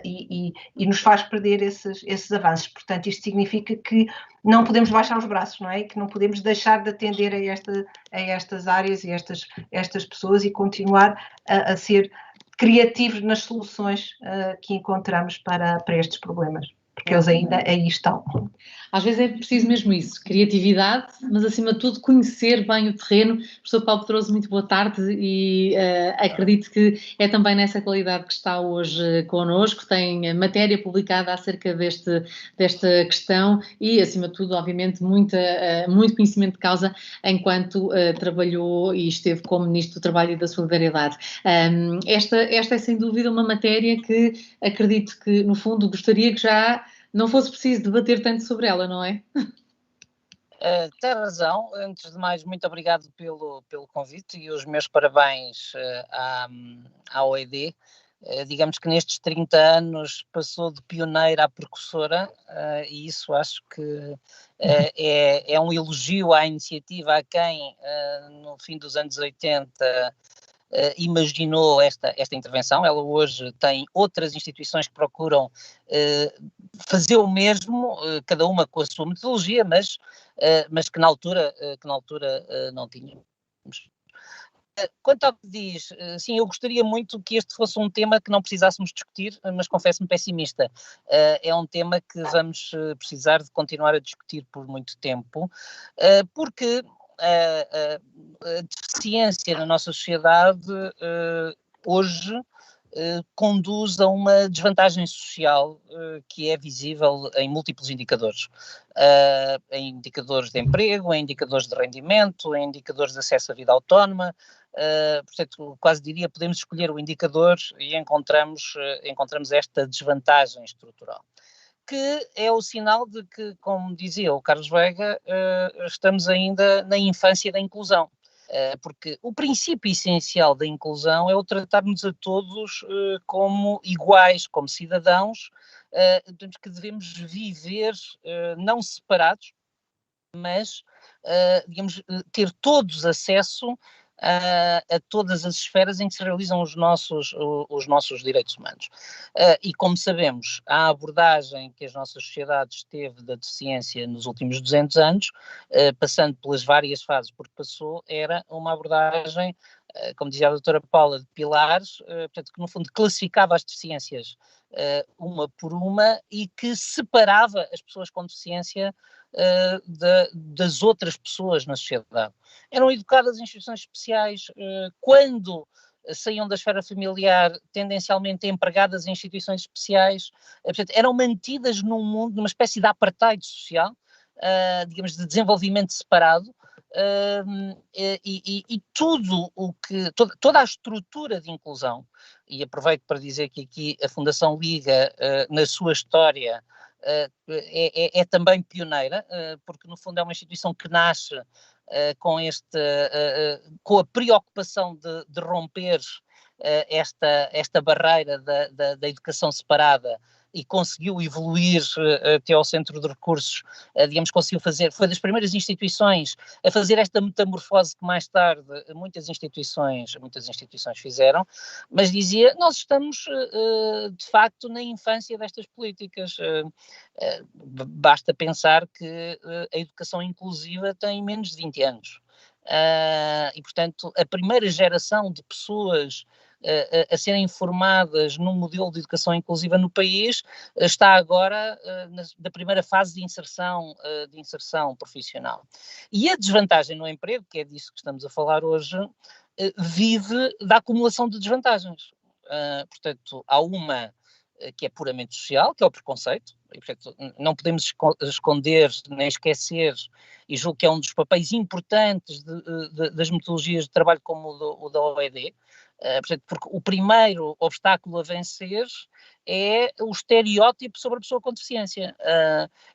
e nos faz perder esses avanços. Portanto, isto significa que não podemos baixar os braços, não é? Que não podemos deixar de atender a estas áreas e estas pessoas e continuar a ser criativos nas soluções que encontramos para estes problemas. Porque eles ainda aí estão. Às vezes é preciso mesmo isso, criatividade, mas acima de tudo conhecer bem o terreno. O professor Paulo Pedroso, muito boa tarde e acredito que é também nessa qualidade que está hoje connosco, tem matéria publicada acerca desta questão e acima de tudo, obviamente, muito conhecimento de causa enquanto trabalhou e esteve como Ministro do Trabalho e da Solidariedade. Esta é sem dúvida uma matéria que acredito que, no fundo, gostaria que já não fosse preciso debater tanto sobre ela, não é? Tem razão. Antes de mais, muito obrigado pelo convite e os meus parabéns à OED. Digamos que nestes 30 anos passou de pioneira a precursora e isso acho que é um elogio à iniciativa, a quem no fim dos anos 80 imaginou esta intervenção. Ela hoje tem outras instituições que procuram fazer o mesmo, cada uma com a sua metodologia, mas que na altura não tínhamos. Quanto ao que diz, sim, eu gostaria muito que este fosse um tema que não precisássemos discutir, mas confesso-me pessimista. É um tema que vamos precisar de continuar a discutir por muito tempo, porque a deficiência na nossa sociedade hoje conduz a uma desvantagem social que é visível em múltiplos indicadores. Em indicadores de emprego, em indicadores de rendimento, em indicadores de acesso à vida autónoma. Portanto, quase diria, podemos escolher o indicador e encontramos esta desvantagem estrutural, que é o sinal de que, como dizia o Carlos Veiga, estamos ainda na infância da inclusão. Porque o princípio essencial da inclusão é o tratarmos a todos como iguais, como cidadãos, que devemos viver não separados, mas, digamos, ter todos acesso a todas as esferas em que se realizam os nossos direitos humanos. E como sabemos, a abordagem que as nossas sociedades teve da deficiência nos últimos 200 anos, passando pelas várias fases por que passou, era uma abordagem, como dizia a doutora Paula, de pilares, portanto, que no fundo classificava as deficiências uma por uma e que separava as pessoas com deficiência das outras pessoas na sociedade. Eram educadas em instituições especiais, quando saíam da esfera familiar, tendencialmente empregadas em instituições especiais, portanto, eram mantidas num mundo, numa espécie de apartheid social, digamos, de desenvolvimento separado, e tudo o que, toda a estrutura de inclusão, e aproveito para dizer que aqui a Fundação Liga, na sua história, é também pioneira, porque no fundo é uma instituição que nasce com a preocupação de romper esta barreira da educação separada e conseguiu evoluir até ao Centro de Recursos, digamos, conseguiu fazer, foi das primeiras instituições a fazer esta metamorfose que mais tarde muitas instituições fizeram, mas dizia, nós estamos de facto na infância destas políticas. Basta pensar que a educação inclusiva tem menos de 20 anos. E, portanto, a primeira geração de pessoas a serem formadas num modelo de educação inclusiva no país está agora na primeira fase de inserção profissional. E a desvantagem no emprego, que é disso que estamos a falar hoje, vive da acumulação de desvantagens. Portanto, há uma que é puramente social, que é o preconceito, e, portanto, não podemos esconder nem esquecer, e julgo que é um dos papéis importantes das metodologias de trabalho como o da OED, portanto, porque o primeiro obstáculo a vencer é o estereótipo sobre a pessoa com deficiência.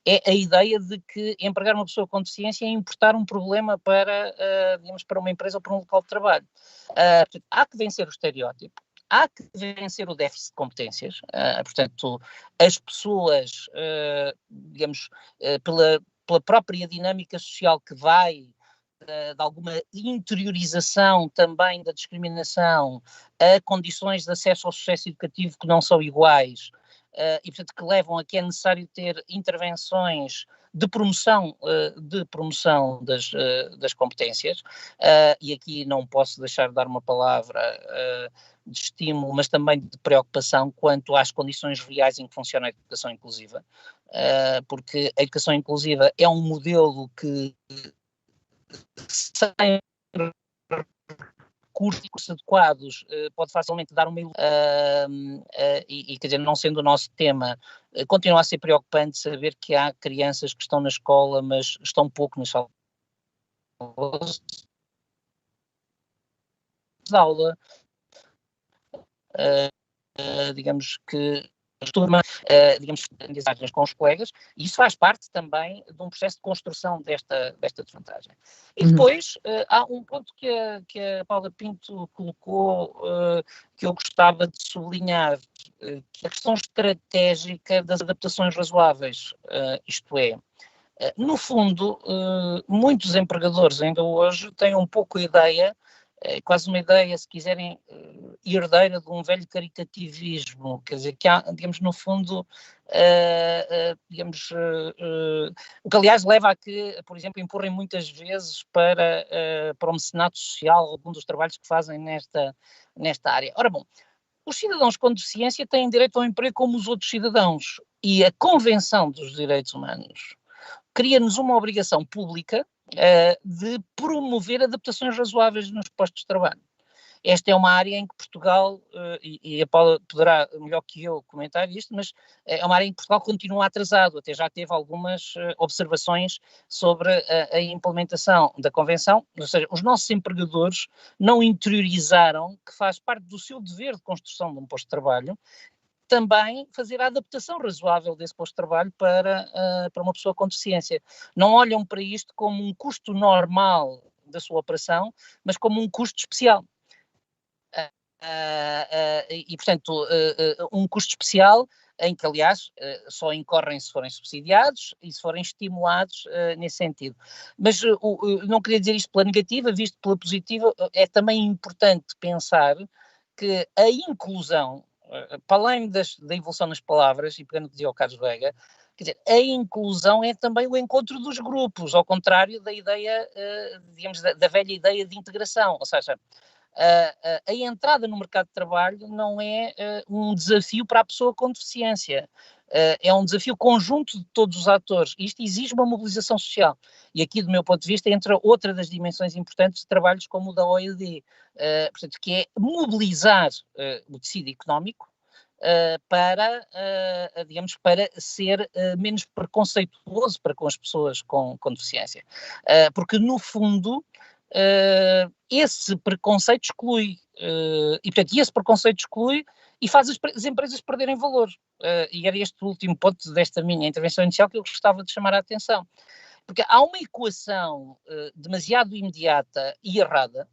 É a ideia de que empregar uma pessoa com deficiência é importar um problema para, digamos, para uma empresa ou para um local de trabalho. Portanto, há que vencer o estereótipo. Há que vencer o déficit de competências, portanto, as pessoas, digamos, pela própria dinâmica social que vai de alguma interiorização também da discriminação a condições de acesso ao sucesso educativo que não são iguais, e portanto que levam a que é necessário ter intervenções de promoção das competências, e aqui não posso deixar de dar uma palavra de estímulo, mas também de preocupação quanto às condições reais em que funciona a educação inclusiva, porque a educação inclusiva é um modelo que sem recursos adequados pode facilmente dar uma e quer dizer, não sendo o nosso tema, continua a ser preocupante saber que há crianças que estão na escola, mas estão pouco nas salas de aula, digamos que digamos, aprendizagens com os colegas, e isso faz parte também de um processo de construção desta desvantagem. E depois há um ponto que a Paula Pinto colocou, que eu gostava de sublinhar, que é a questão estratégica das adaptações razoáveis, isto é, no fundo, muitos empregadores ainda hoje têm um pouco a ideia, quase uma ideia, se quiserem, herdeira de um velho caritativismo, quer dizer, que há, digamos, no fundo, digamos, o que aliás leva a que, por exemplo, empurrem muitas vezes para o mecenato social algum dos trabalhos que fazem nesta área. Ora bom, os cidadãos com deficiência têm direito ao emprego como os outros cidadãos, e a Convenção dos Direitos Humanos cria-nos uma obrigação pública de promover adaptações razoáveis nos postos de trabalho. Esta é uma área em que Portugal, e a Paula poderá melhor que eu comentar isto, mas é uma área em que Portugal continua atrasado, até já teve algumas observações sobre a implementação da Convenção, ou seja, os nossos empregadores não interiorizaram que faz parte do seu dever de construção de um posto de trabalho também fazer a adaptação razoável desse posto de trabalho para uma pessoa com deficiência. Não olham para isto como um custo normal da sua operação, mas como um custo especial. E, portanto, um custo especial em que, aliás, só incorrem se forem subsidiados e se forem estimulados nesse sentido. Mas não queria dizer isto pela negativa, visto pela positiva, é também importante pensar que a inclusão, para além da evolução nas palavras, e pegando o que dizia o Carlos Veiga, quer dizer, a inclusão é também o encontro dos grupos, ao contrário da ideia, digamos, da velha ideia de integração, ou seja, a entrada no mercado de trabalho não é um desafio para a pessoa com deficiência, é um desafio conjunto de todos os atores. Isto exige uma mobilização social. E aqui, do meu ponto de vista, entra outra das dimensões importantes de trabalhos como o da OED, portanto, que é mobilizar o tecido económico para, digamos, para ser menos preconceituoso para com as pessoas com deficiência. Porque, no fundo, esse preconceito exclui, e portanto esse preconceito exclui e faz as empresas perderem valor, e era este o último ponto desta minha intervenção inicial que eu gostava de chamar a atenção, porque há uma equação demasiado imediata e errada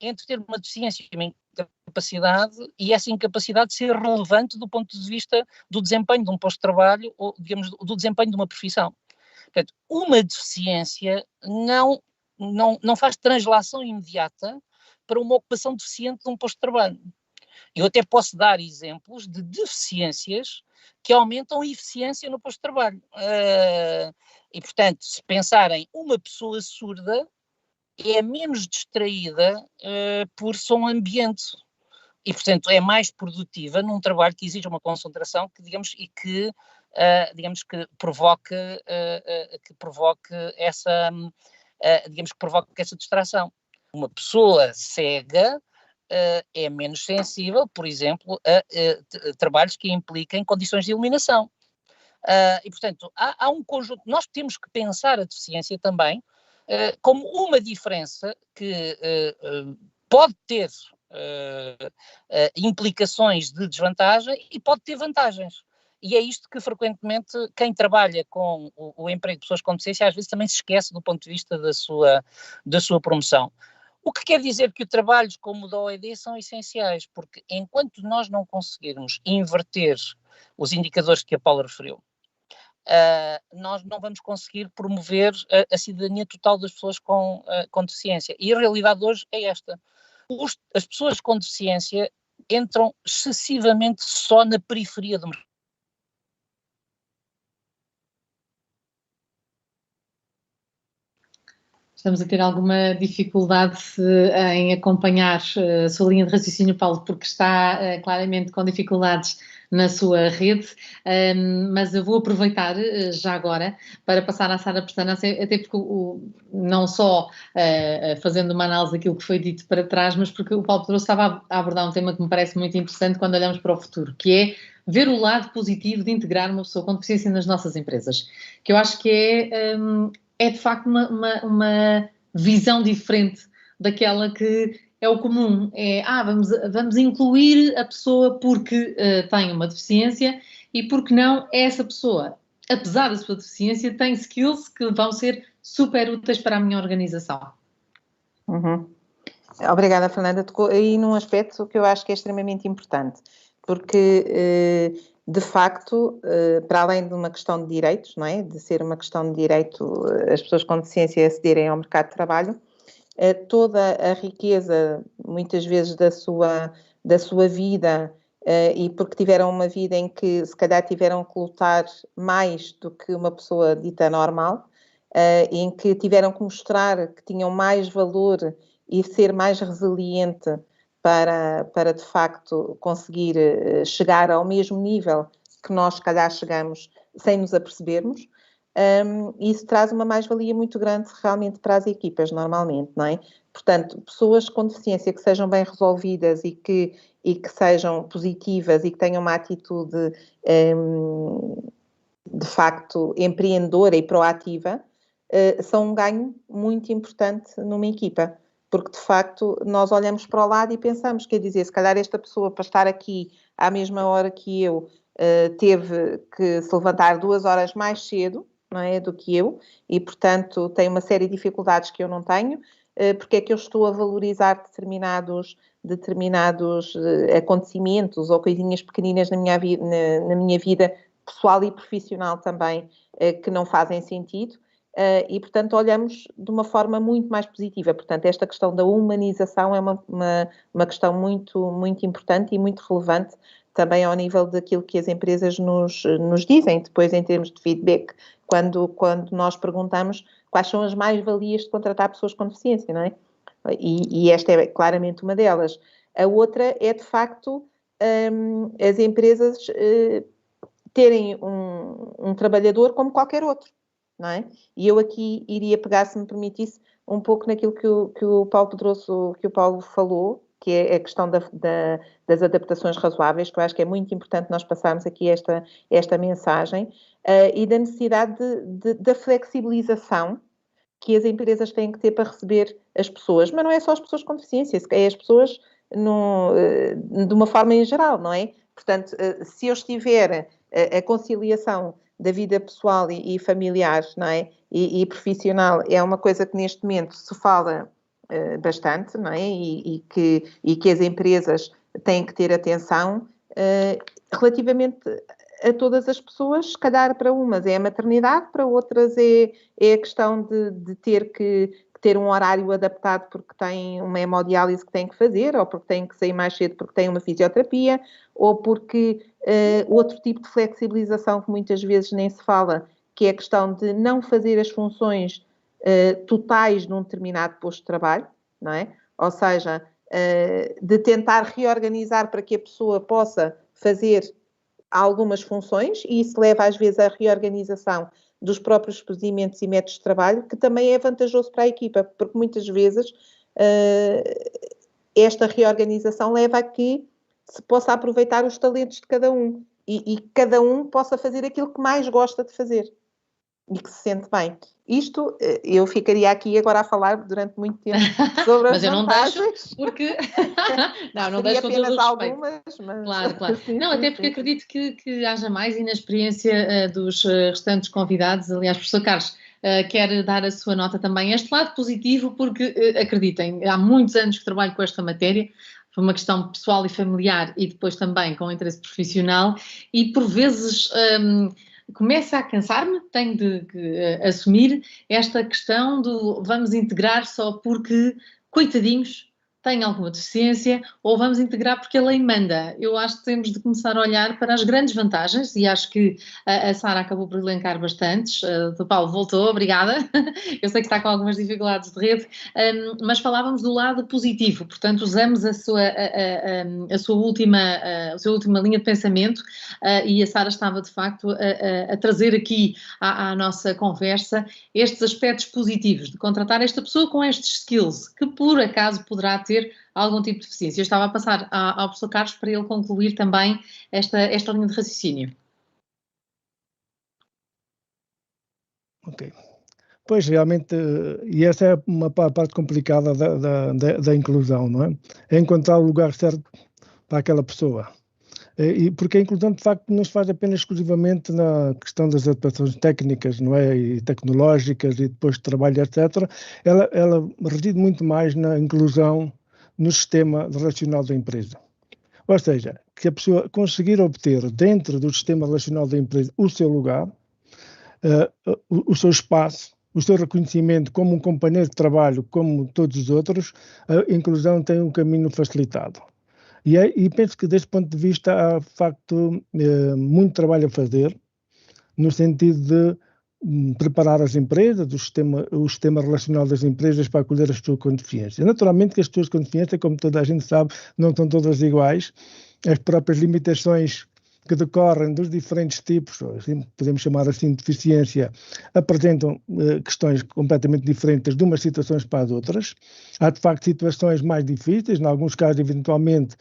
entre ter uma deficiência e uma incapacidade, e essa incapacidade ser relevante do ponto de vista do desempenho de um posto de trabalho ou, digamos, do desempenho de uma profissão. Portanto, uma deficiência não faz translação imediata para uma ocupação deficiente de um posto de trabalho. Eu até posso dar exemplos de deficiências que aumentam a eficiência no posto de trabalho. E, portanto, se pensarem uma pessoa surda é menos distraída por som ambiente. E, portanto, é mais produtiva num trabalho que exige uma concentração que, digamos, e que, digamos, que provoque essa... digamos que provoca essa distração. Uma pessoa cega é menos sensível, por exemplo, a trabalhos que impliquem condições de iluminação. E, portanto, há um conjunto. Nós temos que pensar a deficiência também como uma diferença que pode ter implicações de desvantagem e pode ter vantagens. E é isto que frequentemente quem trabalha com o emprego de pessoas com deficiência às vezes também se esquece do ponto de vista da sua promoção. O que quer dizer que trabalhos como o da OED são essenciais, porque enquanto nós não conseguirmos inverter os indicadores que a Paula referiu, nós não vamos conseguir promover a cidadania total das pessoas com deficiência. E a realidade hoje é esta. As pessoas com deficiência entram excessivamente só na periferia do mercado. Estamos a ter alguma dificuldade em acompanhar a sua linha de raciocínio, Paulo, porque está claramente com dificuldades na sua rede, mas eu vou aproveitar já agora para passar à Sara Pestana, até porque não só fazendo uma análise daquilo que foi dito para trás, mas porque o Paulo Pedroso estava a abordar um tema que me parece muito interessante quando olhamos para o futuro, que é ver o lado positivo de integrar uma pessoa com deficiência nas nossas empresas, que eu acho que é de facto uma visão diferente daquela que é o comum. Vamos incluir a pessoa porque tem uma deficiência e porque não essa pessoa, apesar da sua deficiência, tem skills que vão ser super úteis para a minha organização. Uhum. Obrigada, Fernanda. Tocou aí num aspecto que eu acho que é extremamente importante, porque de facto, para além de uma questão de direitos, não é? De ser uma questão de direito as pessoas com deficiência acederem ao mercado de trabalho, toda a riqueza, muitas vezes, da sua vida, e porque tiveram uma vida em que se calhar tiveram que lutar mais do que uma pessoa dita normal, em que tiveram que mostrar que tinham mais valor e ser mais resiliente para de facto conseguir chegar ao mesmo nível que nós se calhar chegamos sem nos apercebermos, isso traz uma mais-valia muito grande realmente para as equipas, normalmente, não é? Portanto, pessoas com deficiência que sejam bem resolvidas e que sejam positivas e que tenham uma atitude de facto empreendedora e proativa, são um ganho muito importante numa equipa. Porque, de facto, nós olhamos para o lado e pensamos, quer dizer, se calhar esta pessoa, para estar aqui à mesma hora que eu, teve que se levantar 2 horas mais cedo, não é, do que eu, e, portanto, tem uma série de dificuldades que eu não tenho, porque é que eu estou a valorizar determinados acontecimentos ou coisinhas pequeninas na minha vida pessoal e profissional também, que não fazem sentido. E, portanto, olhamos de uma forma muito mais positiva. Portanto, esta questão da humanização é uma questão muito, muito importante e muito relevante também ao nível daquilo que as empresas nos dizem, depois em termos de feedback, quando nós perguntamos quais são as mais-valias de contratar pessoas com deficiência, não é? E esta é claramente uma delas. A outra é, de facto, as empresas terem um trabalhador como qualquer outro. Não é? E eu aqui iria pegar, se me permitisse, um pouco naquilo que o Paulo Pedroso, que o Paulo falou, que é a questão das adaptações razoáveis, que eu acho que é muito importante nós passarmos aqui esta mensagem, e da necessidade da flexibilização que as empresas têm que ter para receber as pessoas, mas não é só as pessoas com deficiência, é as pessoas de uma forma em geral, não é? Portanto, se eu estiver a conciliação da vida pessoal e familiar, não é? E profissional é uma coisa que neste momento se fala bastante, não é? E que as empresas têm que ter atenção relativamente a todas as pessoas. Se calhar para umas é a maternidade, para outras é a questão de ter que ter um horário adaptado porque tem uma hemodiálise que tem que fazer, ou porque tem que sair mais cedo porque tem uma fisioterapia, ou porque outro tipo de flexibilização que muitas vezes nem se fala, que é a questão de não fazer as funções totais num determinado posto de trabalho, não é? Ou seja, de tentar reorganizar para que a pessoa possa fazer algumas funções, e isso leva às vezes à reorganização dos próprios procedimentos e métodos de trabalho, que também é vantajoso para a equipa, porque muitas vezes esta reorganização leva a que se possa aproveitar os talentos de cada um e cada um possa fazer aquilo que mais gosta de fazer e que se sente bem. Isto, eu ficaria aqui agora a falar durante muito tempo sobre as vantagens. Mas eu não deixo, porque... não deixo com apenas todo o algumas, mas... Claro. Sim, não, até porque acredito que haja mais, e na experiência dos restantes convidados, aliás, professor Carlos, quer dar a sua nota também a este lado positivo, porque, acreditem, há muitos anos que trabalho com esta matéria, foi uma questão pessoal e familiar e depois também com interesse profissional, e por vezes... começa a cansar-me, tenho de assumir esta questão do vamos integrar só porque, coitadinhos, têm alguma deficiência, ou vamos integrar porque a lei manda. Eu acho que temos de começar a olhar para as grandes vantagens, e acho que a Sara acabou por elencar bastantes. O Paulo voltou, obrigada. Eu sei que está com algumas dificuldades de rede, mas falávamos do lado positivo, portanto usamos a sua última linha de pensamento, e a Sara estava de facto a trazer aqui à nossa conversa estes aspectos positivos de contratar esta pessoa com estes skills, que por acaso poderá ter algum tipo de deficiência. Eu estava a passar ao professor Carlos para ele concluir também esta linha de raciocínio. Ok. Pois, realmente, e essa é uma parte complicada da inclusão, não é? É encontrar o lugar certo para aquela pessoa. E porque a inclusão, de facto, não se faz apenas exclusivamente na questão das adaptações técnicas, não é? E tecnológicas, e depois de trabalho, etc. Ela reside muito mais na inclusão no sistema relacional da empresa. Ou seja, que a pessoa conseguir obter dentro do sistema relacional da empresa o seu lugar, o seu espaço, o seu reconhecimento como um companheiro de trabalho, como todos os outros, a inclusão tem um caminho facilitado. E penso que, deste ponto de vista, há, de facto, muito trabalho a fazer, no sentido de preparar as empresas, o sistema relacional das empresas para acolher as pessoas com deficiência. Naturalmente que as pessoas com deficiência, como toda a gente sabe, não estão todas iguais. As próprias limitações que decorrem dos diferentes tipos, podemos chamar assim de deficiência, apresentam questões completamente diferentes de umas situações para as outras. Há, de facto, situações mais difíceis, em alguns casos, eventualmente,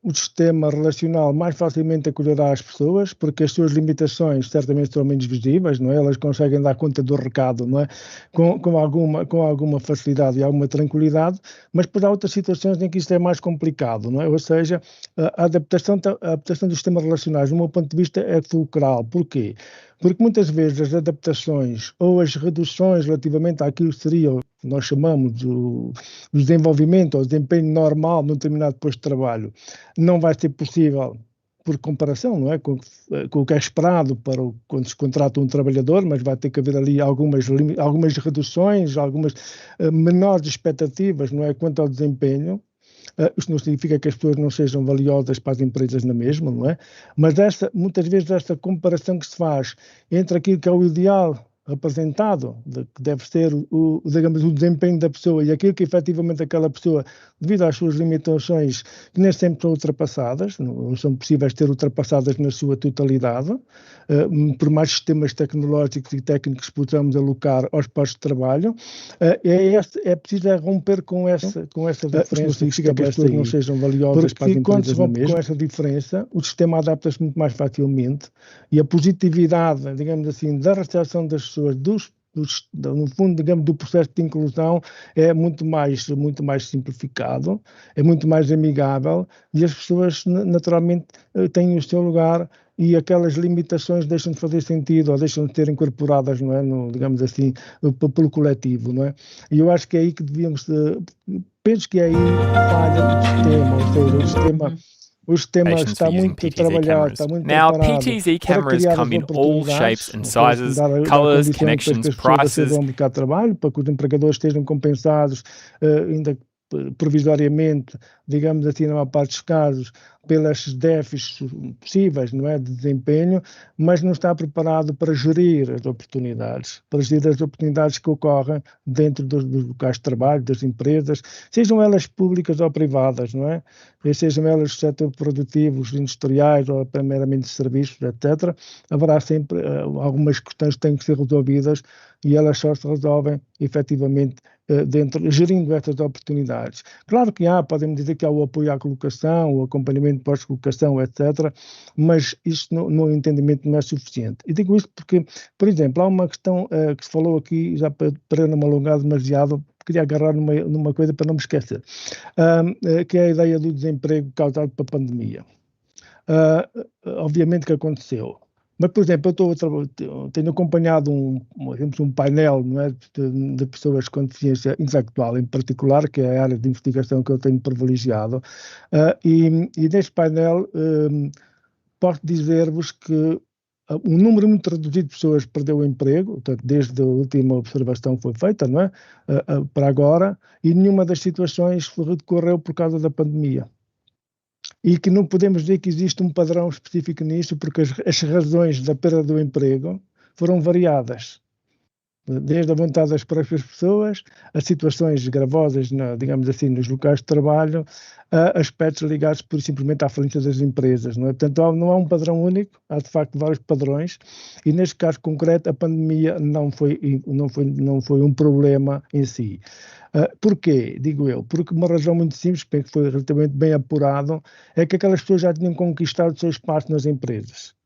o sistema relacional mais facilmente acolherá as pessoas, porque as suas limitações certamente são menos visíveis, não é? Elas conseguem dar conta do recado, não é? Com alguma facilidade e alguma tranquilidade, mas depois há outras situações em que isto é mais complicado, não é? Ou seja, a adaptação dos sistemas relacionais, do meu ponto de vista, é fulcral. Porquê? Porque muitas vezes as adaptações ou as reduções relativamente àquilo que seria, nós chamamos o desenvolvimento ou o desempenho normal num determinado posto de trabalho, não vai ser possível por comparação, não é? Com o que é esperado quando se contrata um trabalhador, mas vai ter que haver ali algumas reduções, algumas menores expectativas, não é? Quanto ao desempenho. Isto não significa que as pessoas não sejam valiosas para as empresas na mesma, não é? Mas muitas vezes esta comparação que se faz entre aquilo que é o ideal representado, que deve ser o desempenho da pessoa, e aquilo que efetivamente aquela pessoa, devido às suas limitações, que nem sempre são ultrapassadas, não são possíveis ser ultrapassadas na sua totalidade, por mais sistemas tecnológicos e técnicos que possamos alocar aos postos de trabalho, é preciso romper com essa diferença. Não significa que as pessoas não sejam valiosas para as empresas. Quando se rompe com essa diferença, o sistema adapta-se muito mais facilmente, e a positividade, digamos assim, da recepção das pessoas, no fundo, digamos, do processo de inclusão é muito mais simplificado, é muito mais amigável, e as pessoas naturalmente têm o seu lugar, e aquelas limitações deixam de fazer sentido ou deixam de ser incorporadas, não é, digamos assim, pelo coletivo, não é? E eu acho que é aí que penso que é aí que falha o sistema, ou seja, o sistema está muito trabalhado, está muito Now, preparado PTZ para cameras criar come as in all shapes oportunidades, and sizes, colors, connections, prices. Ao mercado de trabalho, para que os empregadores estejam compensados, ainda provisoriamente, digamos assim, na maior parte dos casos, pelos déficits possíveis, não é, de desempenho, mas não está preparado para gerir as oportunidades que ocorrem dentro dos locais de trabalho, das empresas, sejam elas públicas ou privadas, não é? Sejam elas do setor produtivo, industriais ou primeiramente de serviços, etc. Haverá sempre algumas questões que têm que ser resolvidas, e elas só se resolvem, efetivamente, gerindo estas oportunidades. Claro que podem dizer que há o apoio à colocação, o acompanhamento pós-colocação, etc., mas isto, no meu entendimento, não é suficiente. E digo isto porque, por exemplo, há uma questão que se falou aqui, já para não me alongar demasiado, queria agarrar numa coisa para não me esquecer, que é a ideia do desemprego causado pela pandemia. Obviamente que aconteceu. Mas, por exemplo, tenho acompanhado um painel, não é, de pessoas com deficiência intelectual, em particular, que é a área de investigação que eu tenho privilegiado, e neste painel posso dizer-vos que um número muito reduzido de pessoas perdeu o emprego, portanto, desde a última observação que foi feita, não é, para agora, e nenhuma das situações decorreu por causa da pandemia. E que não podemos dizer que existe um padrão específico nisso, porque as razões da perda do emprego foram variadas. Desde a vontade das próprias pessoas, a situações gravosas, digamos assim, nos locais de trabalho, a aspectos ligados por simplesmente à falência das empresas. Não é? Portanto, não há um padrão único, há de facto vários padrões, e neste caso concreto a pandemia não foi um problema em si. Porquê? Digo eu, porque uma razão muito simples, que foi relativamente bem apurado, é que aquelas pessoas já tinham conquistado o seu espaço nas empresas.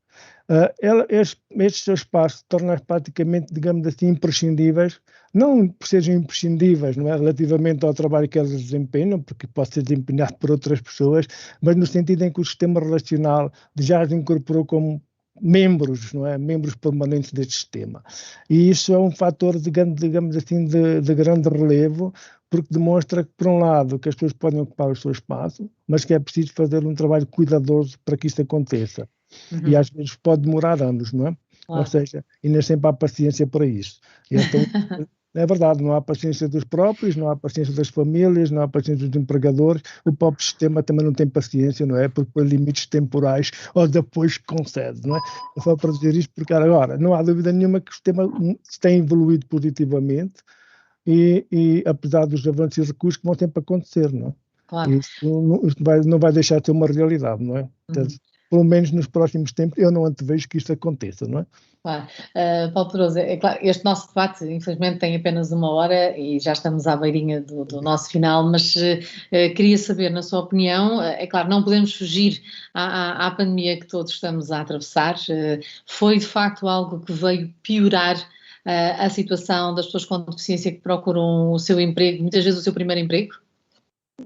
Estes seus espaços tornam-se praticamente, digamos assim, imprescindíveis, não por sejam imprescindíveis, não é, relativamente ao trabalho que elas desempenham, porque pode ser desempenhado por outras pessoas, mas no sentido em que o sistema relacional já as incorporou como membros, não é, membros permanentes deste sistema. E isso é um fator, digamos assim, de grande relevo, porque demonstra que, por um lado, que as pessoas podem ocupar o seu espaço, mas que é preciso fazer um trabalho cuidadoso para que isso aconteça. Uhum. E às vezes pode demorar anos, não é? Claro. Ou seja, e nem sempre há paciência para isso. E então, é verdade, não há paciência dos próprios, não há paciência das famílias, não há paciência dos empregadores, o próprio sistema também não tem paciência, não é? Porque põe limites temporais ou depois concede, não é? É só para dizer isto, porque agora não há dúvida nenhuma que o sistema tem evoluído positivamente e apesar dos avanços e recursos que vão sempre acontecer, não é? Claro. Isto não vai deixar de ser uma realidade, não é? Portanto, pelo menos nos próximos tempos, eu não antevejo que isto aconteça, não é? Claro. Paulo Pedroso, é claro, este nosso debate, infelizmente, tem apenas 1 hora e já estamos à beirinha do nosso final, mas queria saber, na sua opinião, é claro, não podemos fugir à pandemia que todos estamos a atravessar, foi de facto algo que veio piorar a situação das pessoas com deficiência que procuram o seu emprego, muitas vezes o seu primeiro emprego?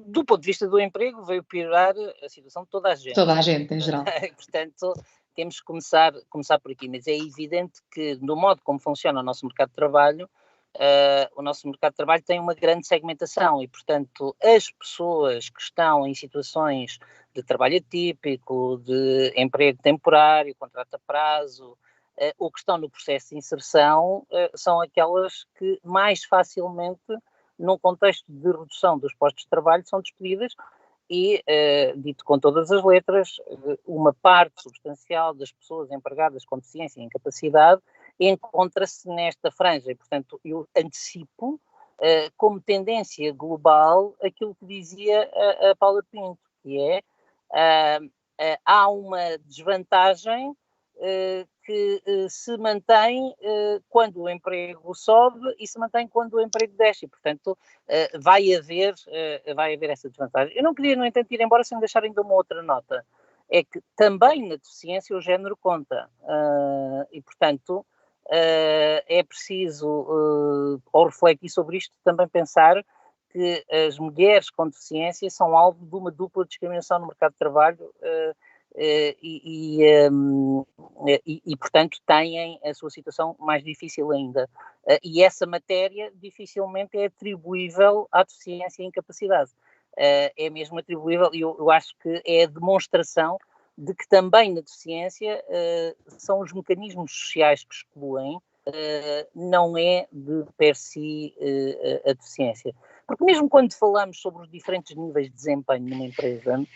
Do ponto de vista do emprego, veio piorar a situação de toda a gente. Toda a gente, em geral. Portanto, temos que começar por aqui, mas é evidente que, do modo como funciona o nosso mercado de trabalho, o nosso mercado de trabalho tem uma grande segmentação e, portanto, as pessoas que estão em situações de trabalho atípico, de emprego temporário, contrato a prazo, ou que estão no processo de inserção, são aquelas que mais facilmente, num contexto de redução dos postos de trabalho, são despedidas e, dito com todas as letras, uma parte substancial das pessoas empregadas com deficiência e incapacidade encontra-se nesta franja. E, portanto, eu antecipo como tendência global aquilo que dizia a Paula Pinto, que é há uma desvantagem que se mantém quando o emprego sobe e se mantém quando o emprego desce. E, portanto, vai haver essa desvantagem. Eu não queria, no entanto, ir embora sem deixar ainda uma outra nota. É que também na deficiência o género conta. E, portanto, é preciso, ao refletir sobre isto, também pensar que as mulheres com deficiência são alvo de uma dupla discriminação no mercado de trabalho e, portanto, têm a sua situação mais difícil ainda. E essa matéria dificilmente é atribuível à deficiência e incapacidade. É mesmo atribuível, e eu acho que é a demonstração de que também na deficiência são os mecanismos sociais que excluem, não é de per si a deficiência. Porque mesmo quando falamos sobre os diferentes níveis de desempenho numa empresa,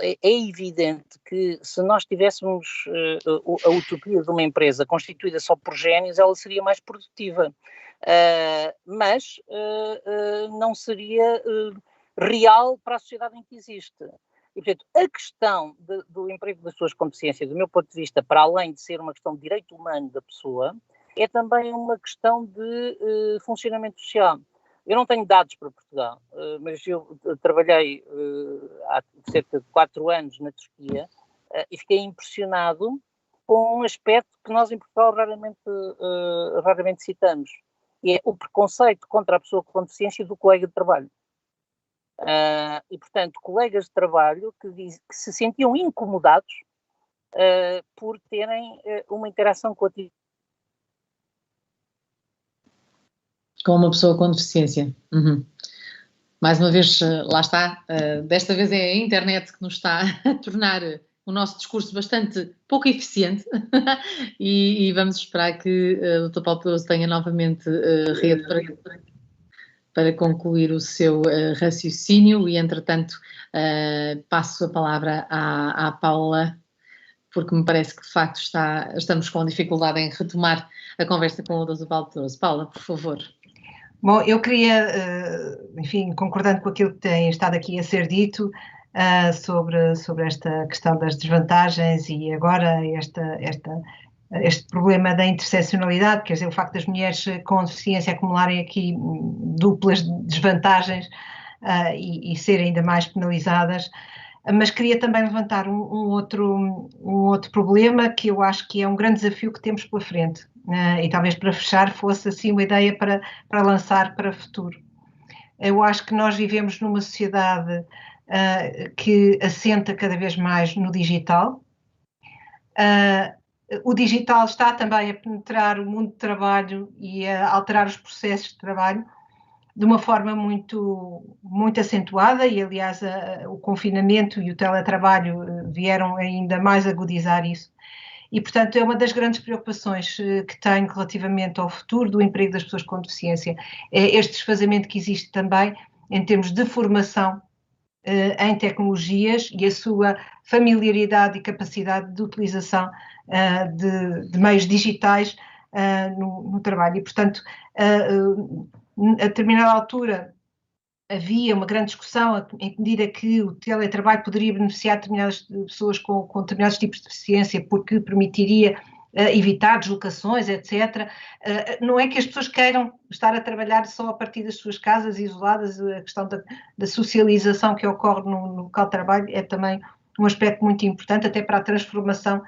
é evidente que se nós tivéssemos a utopia de uma empresa constituída só por génios, ela seria mais produtiva, mas não seria real para a sociedade em que existe. E, portanto, a questão do emprego das pessoas com deficiência, do meu ponto de vista, para além de ser uma questão de direito humano da pessoa, é também uma questão de funcionamento social. Eu não tenho dados para Portugal, mas eu trabalhei há cerca de 4 anos na Turquia e fiquei impressionado com um aspecto que nós em Portugal raramente citamos, e é o preconceito contra a pessoa com deficiência do colega de trabalho. E, portanto, colegas de trabalho que se sentiam incomodados por terem uma interação com uma pessoa com deficiência. Uhum. Mais uma vez, lá está, desta vez é a internet que nos está a tornar o nosso discurso bastante pouco eficiente e vamos esperar que o Dr. Paulo Pedroso tenha novamente rede para concluir o seu raciocínio e, entretanto, passo a palavra à Paula, porque me parece que, de facto, estamos com dificuldade em retomar a conversa com o Dr. Paulo Pedroso. Paula, por favor. Bom, eu queria, enfim, concordando com aquilo que tem estado aqui a ser dito sobre esta questão das desvantagens e agora este problema da interseccionalidade, quer dizer, o facto das mulheres com deficiência acumularem aqui duplas desvantagens e serem ainda mais penalizadas. Mas queria também levantar um outro problema que eu acho que é um grande desafio que temos pela frente. E talvez para fechar fosse assim uma ideia para lançar para o futuro. Eu acho que nós vivemos numa sociedade que assenta cada vez mais no digital. O digital está também a penetrar o mundo do trabalho e a alterar os processos de trabalho de uma forma muito, muito acentuada e, aliás, o confinamento e o teletrabalho vieram ainda mais agudizar isso. E, portanto, é uma das grandes preocupações que tenho relativamente ao futuro do emprego das pessoas com deficiência. É este desfazamento que existe também em termos de formação em tecnologias e a sua familiaridade e capacidade de utilização de meios digitais no trabalho. E, portanto, a determinada altura havia uma grande discussão em que medida que o teletrabalho poderia beneficiar determinadas pessoas com determinados tipos de deficiência porque permitiria evitar deslocações, etc. Não é que as pessoas queiram estar a trabalhar só a partir das suas casas isoladas, a questão da socialização que ocorre no local de trabalho é também um aspecto muito importante até para a transformação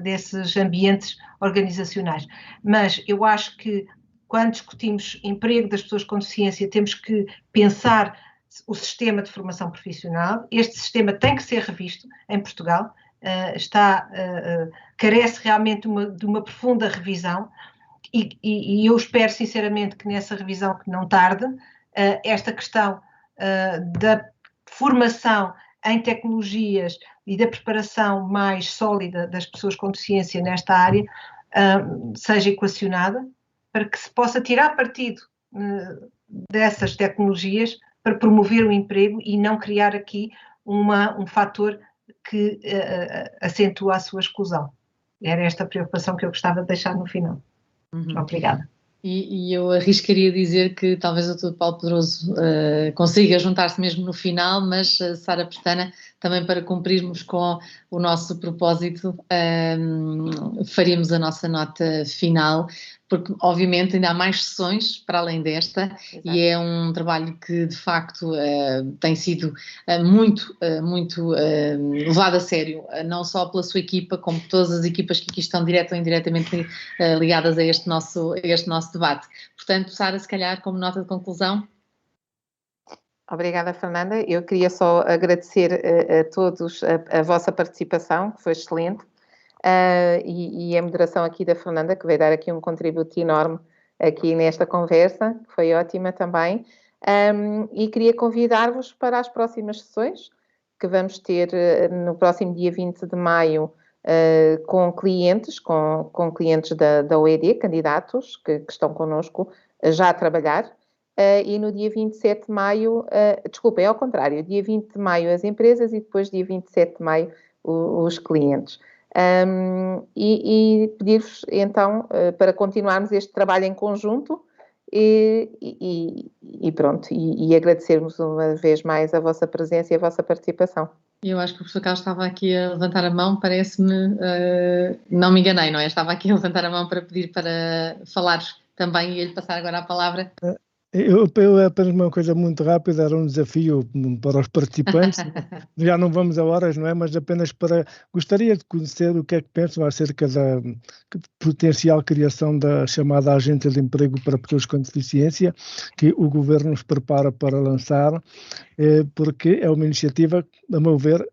desses ambientes organizacionais. Mas eu acho que quando discutimos emprego das pessoas com deficiência, temos que pensar o sistema de formação profissional. Este sistema tem que ser revisto em Portugal, carece realmente de uma profunda revisão e eu espero sinceramente que nessa revisão, que não tarde, esta questão da formação em tecnologias e da preparação mais sólida das pessoas com deficiência nesta área seja equacionada, para que se possa tirar partido dessas tecnologias para promover o emprego e não criar aqui um fator que acentua a sua exclusão. Era esta a preocupação que eu gostava de deixar no final. Uhum. Obrigada. E eu arriscaria dizer que talvez o Dr. Paulo Pedroso consiga juntar-se mesmo no final, mas Sara Pestana, também para cumprirmos com o nosso propósito, faríamos a nossa nota final, porque obviamente ainda há mais sessões para além desta. Exato. E é um trabalho que de facto tem sido muito levado a sério, não só pela sua equipa, como todas as equipas que aqui estão direta ou indiretamente ligadas a este nosso debate. Portanto, Sara, se calhar como nota de conclusão. Obrigada, Fernanda. Eu queria só agradecer a todos a vossa participação, que foi excelente. E a moderação aqui da Fernanda, que veio dar aqui um contributo enorme aqui nesta conversa, que foi ótima também. E queria convidar-vos para as próximas sessões, que vamos ter no próximo dia 20 de maio, com clientes, com clientes da OED, candidatos que estão connosco já a trabalhar. E no dia 27 de maio, desculpem, é ao contrário, dia 20 de maio as empresas e depois dia 27 de maio os clientes. E pedir-vos então para continuarmos este trabalho em conjunto e pronto, e agradecermos uma vez mais a vossa presença e a vossa participação. Eu acho que o professor Carlos estava aqui a levantar a mão, parece-me, não me enganei, não é? Estava aqui a levantar a mão para pedir para falar também e ele passar agora a palavra. Eu apenas uma coisa muito rápida, era um desafio para os participantes, já não vamos a horas, não é? Mas apenas gostaria de conhecer o que é que pensam acerca da potencial criação da chamada Agência de Emprego para Pessoas com Deficiência, que o Governo nos prepara para lançar, porque é uma iniciativa, a meu ver,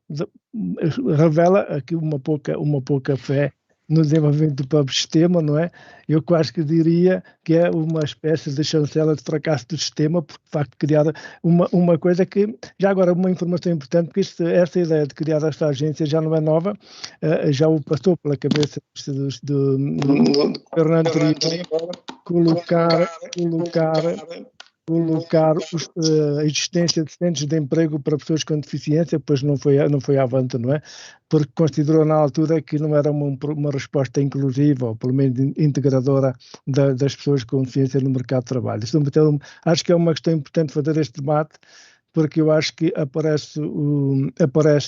revela aqui uma pouca fé no desenvolvimento do próprio sistema, não é? Eu quase que diria que é uma espécie de chancela de fracasso do sistema, porque de facto criar uma coisa que, já agora uma informação importante, porque essa ideia de criar esta agência já não é nova, já o passou pela cabeça do governo anterior, colocar a existência de centros de emprego para pessoas com deficiência, pois não foi avante, não é? Porque considerou na altura que não era uma resposta inclusiva, ou pelo menos integradora das pessoas com deficiência no mercado de trabalho. Então, acho que é uma questão importante fazer este debate, porque eu acho que aparece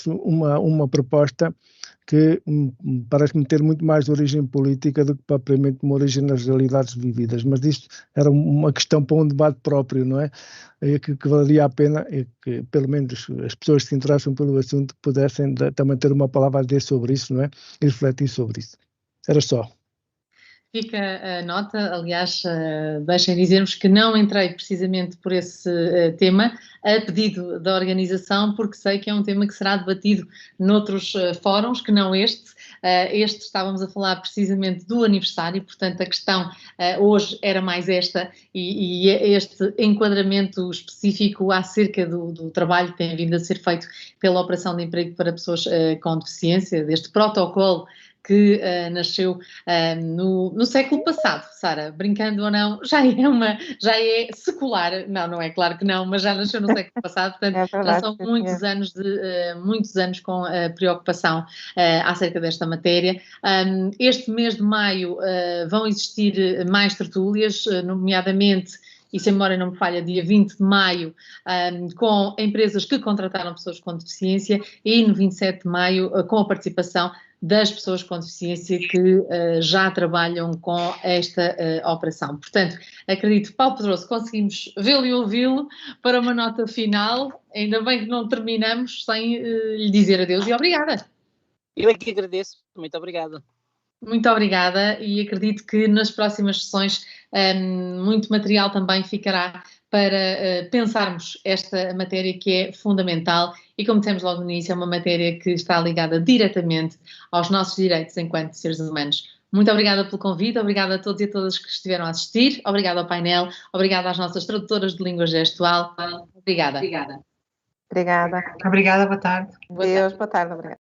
uma proposta que parece-me ter muito mais origem política do que propriamente uma origem nas realidades vividas, mas isto era uma questão para um debate próprio, não é? Que valeria a pena que pelo menos as pessoas que se interessam pelo assunto pudessem também ter uma palavra a dizer sobre isso, não é? E refletir sobre isso. Era só. Fica a nota, aliás, deixem dizer-vos que não entrei precisamente por esse tema, a pedido da organização, porque sei que é um tema que será debatido noutros fóruns, que não este. Este estávamos a falar precisamente do aniversário, portanto a questão hoje era mais esta e este enquadramento específico acerca do trabalho que tem vindo a ser feito pela Operação de Emprego para Pessoas com Deficiência, deste protocolo que nasceu no século passado, Sara, brincando ou não, já é secular, não é claro que não, mas já nasceu no século passado, portanto já são muitos anos com a preocupação acerca desta matéria. Este mês de maio vão existir mais tertúlias, nomeadamente, e se a memória não me falha, dia 20 de maio, com empresas que contrataram pessoas com deficiência, e no 27 de maio com a participação das pessoas com deficiência que já trabalham com esta operação. Portanto, acredito, Paulo Pedroso, conseguimos vê-lo e ouvi-lo para uma nota final. Ainda bem que não terminamos sem lhe dizer adeus e obrigada. Eu é que agradeço. Muito obrigada. Muito obrigada e acredito que nas próximas sessões muito material também ficará para pensarmos esta matéria que é fundamental e, como dissemos logo no início, é uma matéria que está ligada diretamente aos nossos direitos enquanto seres humanos. Muito obrigada pelo convite, obrigada a todos e a todas que estiveram a assistir, obrigada ao painel, obrigada às nossas tradutoras de língua gestual. Obrigada. Obrigada. Obrigada, boa tarde. Deus, boa tarde, obrigada.